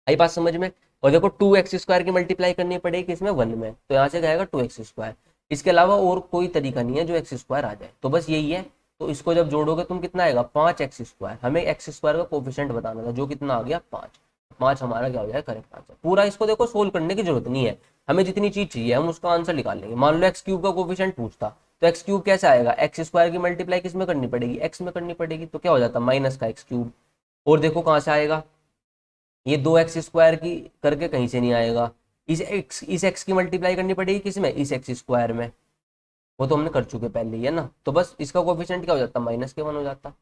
आई बात समझ में। और देखो 2x स्क्वायर की मल्टीप्लाई करनी पड़ेगी इसमें 1 में, तो यहाँ से जाएगा 2x स्क्वायर, इसके अलावा और कोई तरीका नहीं है जो एक्स स्क्वायर आ जाए, तो बस यही है। तो इसको जब जोड़ोगे तुम कितना आएगा 5x स्क्वायर, हमें एक्स स्क्वायर का कोफिशिएंट बताना था जो कितना आ गया 5, 5 हमारा क्या हो जाएगा करेक्ट आंसर। पूरा इसको देखो सोल्व करने की जरूरत नहीं है, हमें जितनी चीज चाहिए हम उसका आंसर निकाल लेंगे। मान लो एक्स क्यूब का कोफिशिएंट पूछता, तो एक्स क्यूब कैसे आएगा, एक्स स्क्वायर की मल्टीप्लाई किस में करनी पड़ेगी एक्स में करनी पड़ेगी, तो क्या हो जाता माइनस का एक्स क्यूब, और देखो कहाँ से आएगा ये 2x स्क्वायर की करके कहीं से नहीं आएगा, इस एक्स की मल्टीप्लाई करनी पड़ेगी किसमें, इस एक्स स्क्वायर में, वो तो हमने कर चुके पहले ही है ना, तो बस इसका कोफिशिएंट क्या हो जाता, -1 हो जाता।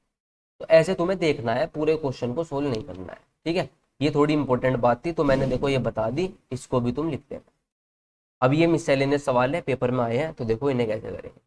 तो ऐसे तुम्हें देखना है, पूरे क्वेश्चन को सोल्व नहीं करना है, ठीक है। ये थोड़ी इंपॉर्टेंट बात थी तो मैंने देखो ये बता दी, इसको भी तुम लिख देना। अब ये मिससेलेनियस सवाल है, पेपर में आए हैं, तो देखो इन्हें कैसे करेंगे।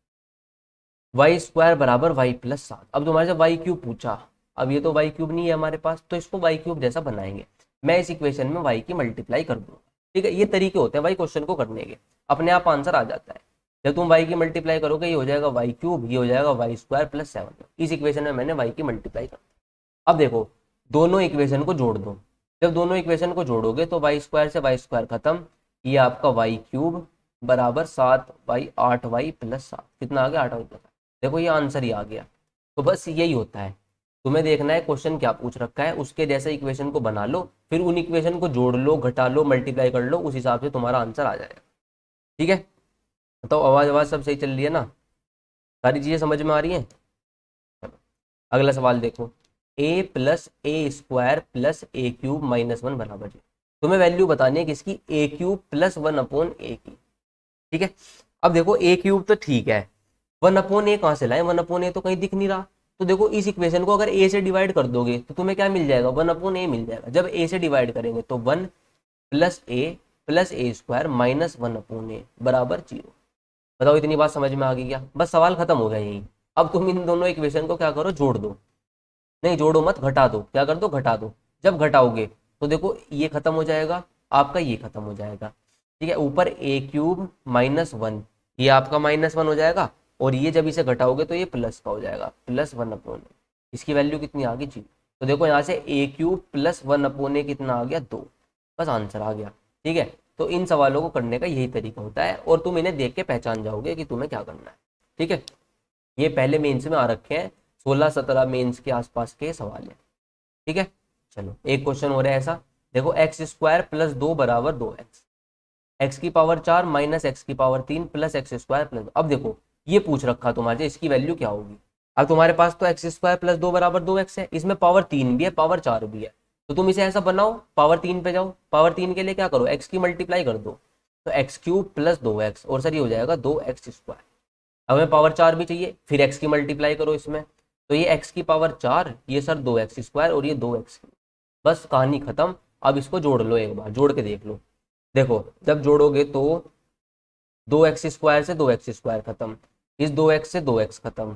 वाई स्क्वायर बराबर वाई प्लस 7। अब तुम्हारे से वाई क्यूब पूछा, अब ये तो वाई क्यूब नहीं है हमारे पास, तो इसको वाई क्यूब जैसा बनाएंगे। मैं इस इक्वेशन में वाई की मल्टीप्लाई कर दूंगा, ठीक है। ये तरीके होते हैं भाई क्वेश्चन को करने के, अपने आप आंसर आ जाता है। जब तुम वाई की मल्टीप्लाई करोगे, ये हो जाएगा वाई क्यूब, ये हो जाएगा वाई स्क्वायर प्लस 7। इस इक्वेशन में मैंने वाई की मल्टीप्लाई कर दी। अब देखो दोनों इक्वेशन को जोड़ दो, जब दोनों इक्वेशन को जोड़ोगे तो वाई स्क्वायर से वाई स्क्वायर खत्म, ये आपका वाई क्यूब बराबर 7/8y प्लस 7, कितना आ गया 8y प्लस 7। देखो ये आंसर ही आ गया। तो बस यही होता है, तुम्हें देखना है क्वेश्चन क्या पूछ रखा है, उसके जैसे इक्वेशन को बना लो, फिर उन इक्वेशन को जोड़ लो, घटा लो, मल्टीप्लाई कर लो, उस हिसाब से तुम्हारा आंसर आ जाएगा, ठीक है। तो आवाज़ सब सही चल रही है ना, सारी चीज़ें समझ में आ रही हैं। चलो अगला सवाल देखो, a plus A square plus A cube -1 बराबर 0। तुम्हें वैल्यू बतानी है किसकी, ए क्यूब प्लस 1/a की, ठीक है। अब देखो ए क्यूब तो ठीक है, 1/a कहाँ से लाए, 1/a तो कहीं दिख नहीं रहा। तो देखो इस इक्वेशन को अगर a से डिवाइड कर दोगे तो तुम्हें क्या मिल जाएगा, 1/a मिल जाएगा। जब a से डिवाइड करेंगे तो 1 प्लस ए स्क्वायर -1/a बराबर 0। बताओ इतनी बात समझ में आ गई क्या, बस सवाल खत्म हो गया यही। अब तुम इन दोनों इक्वेशन को क्या करो, जोड़ दो, नहीं जोड़ो मत, घटा दो, क्या कर दो, घटा दो। जब घटाओगे तो देखो ये खत्म हो जाएगा, आपका ये खत्म हो जाएगा, ठीक है। ऊपर ए क्यूब -1, ये आपका -1 हो जाएगा, और ये जब इसे घटाओगे तो ये प्लस का हो जाएगा, +1/a। इसकी वैल्यू कितनी आ गई, 0। तो देखो यहाँ से ए क्यूब प्लस 1/a कितना आ गया, 2, बस आंसर आ गया, ठीक है। तो इन सवालों को करने का यही तरीका होता है, और तुम इन्हें देख के पहचान जाओगे कि तुम्हें क्या करना है, ठीक है। ये पहले मेंस में आ रखे हैं, 16-17 मेंस के आसपास के सवाल है, ठीक है। चलो एक क्वेश्चन हो रहा है ऐसा, देखो एक्स स्क्वायर प्लस 2 बराबर 2x, एक्स की पावर 4 माइनस एक्स की power 3 plus x square plus. अब देखो ये पूछ रखा तुम्हारे, इसकी वैल्यू क्या होगी। अब तुम्हारे पास तो एक्स स्क्वायर प्लस 2 बराबर 2x है, इसमें पावर 3 भी है, पावर 4 भी है, तो तुम इसे ऐसा बनाओ, पावर 3 पे जाओ, पावर 3 के लिए क्या करो, एक्स की मल्टीप्लाई कर दो, तो एक्स क्यूब प्लस 2x, और सर ये हो जाएगा 2x स्क्वायर। अब हमें पावर 4 भी चाहिए, फिर एक्स की मल्टीप्लाई करो इसमें, तो ये एक्स की पावर 4, ये सर 2x स्क्वायर, और ये 2x, बस कहानी खत्म। अब इसको जोड़ लो, एक बार जोड़ के देख लो। देखो जब जोड़ोगे तो 2x स्क्वायर से 2x स्क्वायर खत्म, इस 2x से 2x खत्म,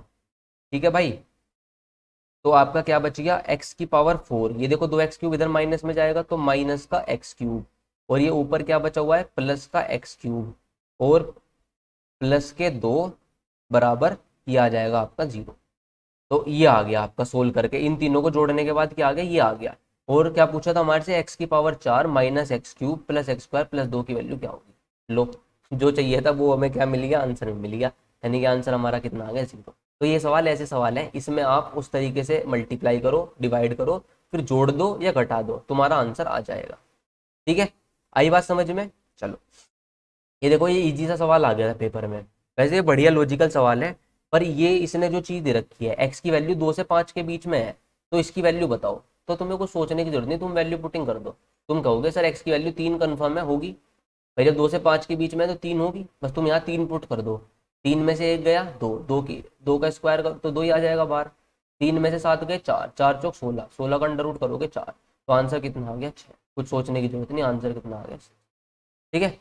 ठीक है भाई। तो आपका क्या बच गया, x की पावर 4, ये देखो 2x क्यूब इधर माइनस में जाएगा तो माइनस का x क्यूब, और ये ऊपर क्या बचा हुआ है, प्लस का x क्यूब, और प्लस के 2 बराबर ये आ जाएगा आपका 0। तो ये आ गया आपका सोल्व करके, इन तीनों को जोड़ने के बाद क्या आ गया, ये आ गया। और क्या पूछा था हमारे से, एक्स की power 4 minus x cube plus x square plus 2 की वैल्यू क्या होगी। लो जो चाहिए था वो हमें क्या मिल गया, आंसर में मिल गया, यानी कि आंसर हमारा कितना आ गया, 0। तो ये सवाल ऐसे सवाल है, इसमें आप उस तरीके से मल्टीप्लाई करो, डिवाइड करो, फिर जोड़ दो या घटा दो, तुम्हारा आंसर आ जाएगा, ठीक है। आई बात समझ में। चलो ये देखो ये इजी सा सवाल आ गया था पेपर में, वैसे ये बढ़िया लॉजिकल सवाल है, पर ये इसने जो चीज़ दे रखी है, एक्स की वैल्यू 2 से 5 के बीच में है, तो इसकी वैल्यू बताओ, तो तुम्हें कुछ सोचने की जरूरत नहीं, तुम वैल्यू पुटिंग कर दो। तुम कहोगे सर एक्स की वैल्यू 3 कन्फर्म है, होगी भाई, जब 2 से 5 के बीच में है तो 3 होगी, बस तुम यहाँ 3 पुट कर दो, 3 में से 1 गया 2, 2 का स्क्वायर कर तो 2 ही आ जाएगा बाहर, 3 में से 7 गए 4, 4 चौक 16, 16 का अंडर रूट करोगे 4, तो आंसर कितना आ गया 6। कुछ सोचने की जरूरत नहीं, आंसर कितना आ गया, ठीक है।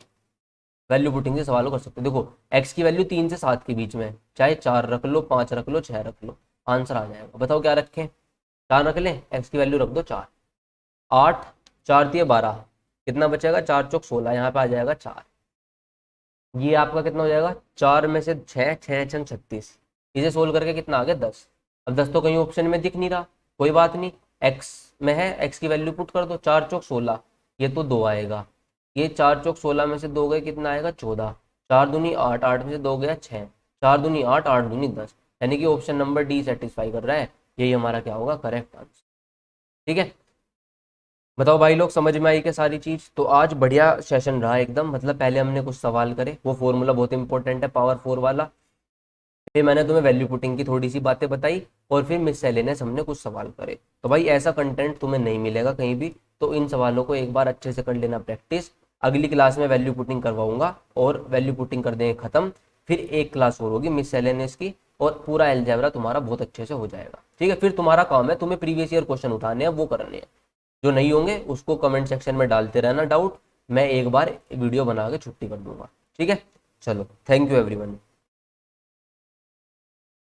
वैल्यू पुटिंग से सवाल कर सकते हो। देखो एक्स की वैल्यू 3 से 7 के बीच में, चाहे 4 रख लो, 5 रख लो, 6 रख लो, आंसर आ जाएगा। बताओ क्या रखें, 4 रख लें, एक्स की वैल्यू रख दो 4, 8, 4 दिए 12, कितना बचेगा, 4 चौक 16, यहाँ पे आ जाएगा 4, ये आपका कितना हो जाएगा, 4 में से 6, 6 छंग 36, इसे सोल्व करके कितना आ गया 10। अब 10 तो कहीं ऑप्शन में दिख नहीं रहा, कोई बात नहीं, एक्स में है, एक्स की वैल्यू पुट कर दो, 4 चौक 16, ये तो 2 आएगा, ये 4 चौक 16 में से 2 गए कितना आएगा 14, 4 दूनी 8, 8 में से 2 गया 6, 4 दूनी 8, 8 दूनी 10, यानी कि ऑप्शन नंबर डी सेटिस्फाई कर रहा है, यही हमारा क्या होगा करेक्ट आंसर, ठीक है। बताओ भाई लोग समझ में आई क्या सारी चीज। तो आज बढ़िया सेशन रहा एकदम, मतलब पहले हमने कुछ सवाल करे, वो फॉर्मूला बहुत इंपॉर्टेंट है पावर 4 वाला, फिर मैंने तुम्हें वैल्यू पुटिंग की थोड़ी सी बातें बताई, और फिर मिससेलेनियस हमने कुछ सवाल करे। तो भाई ऐसा कंटेंट तुम्हें नहीं मिलेगा कहीं भी, तो इन सवालों को एक बार अच्छे से कर लेना प्रैक्टिस। अगली क्लास में वैल्यू पुटिंग करवाऊंगा और वैल्यू पुटिंग कर देंगे खत्म। फिर एक क्लास और होगी मिससेलेनियस की और पूरा अलजेब्रा तुम्हारा बहुत अच्छे से हो जाएगा। ठीक है, फिर तुम्हारा काम है तुम्हें प्रीवियस ईयर क्वेश्चन उठाने हैं, वो करने हैं। जो नहीं होंगे उसको कमेंट सेक्शन में डालते रहना डाउट, मैं एक बार वीडियो बना के छुट्टी कर दूंगा। ठीक है, चलो, थैंक यू एवरीवन।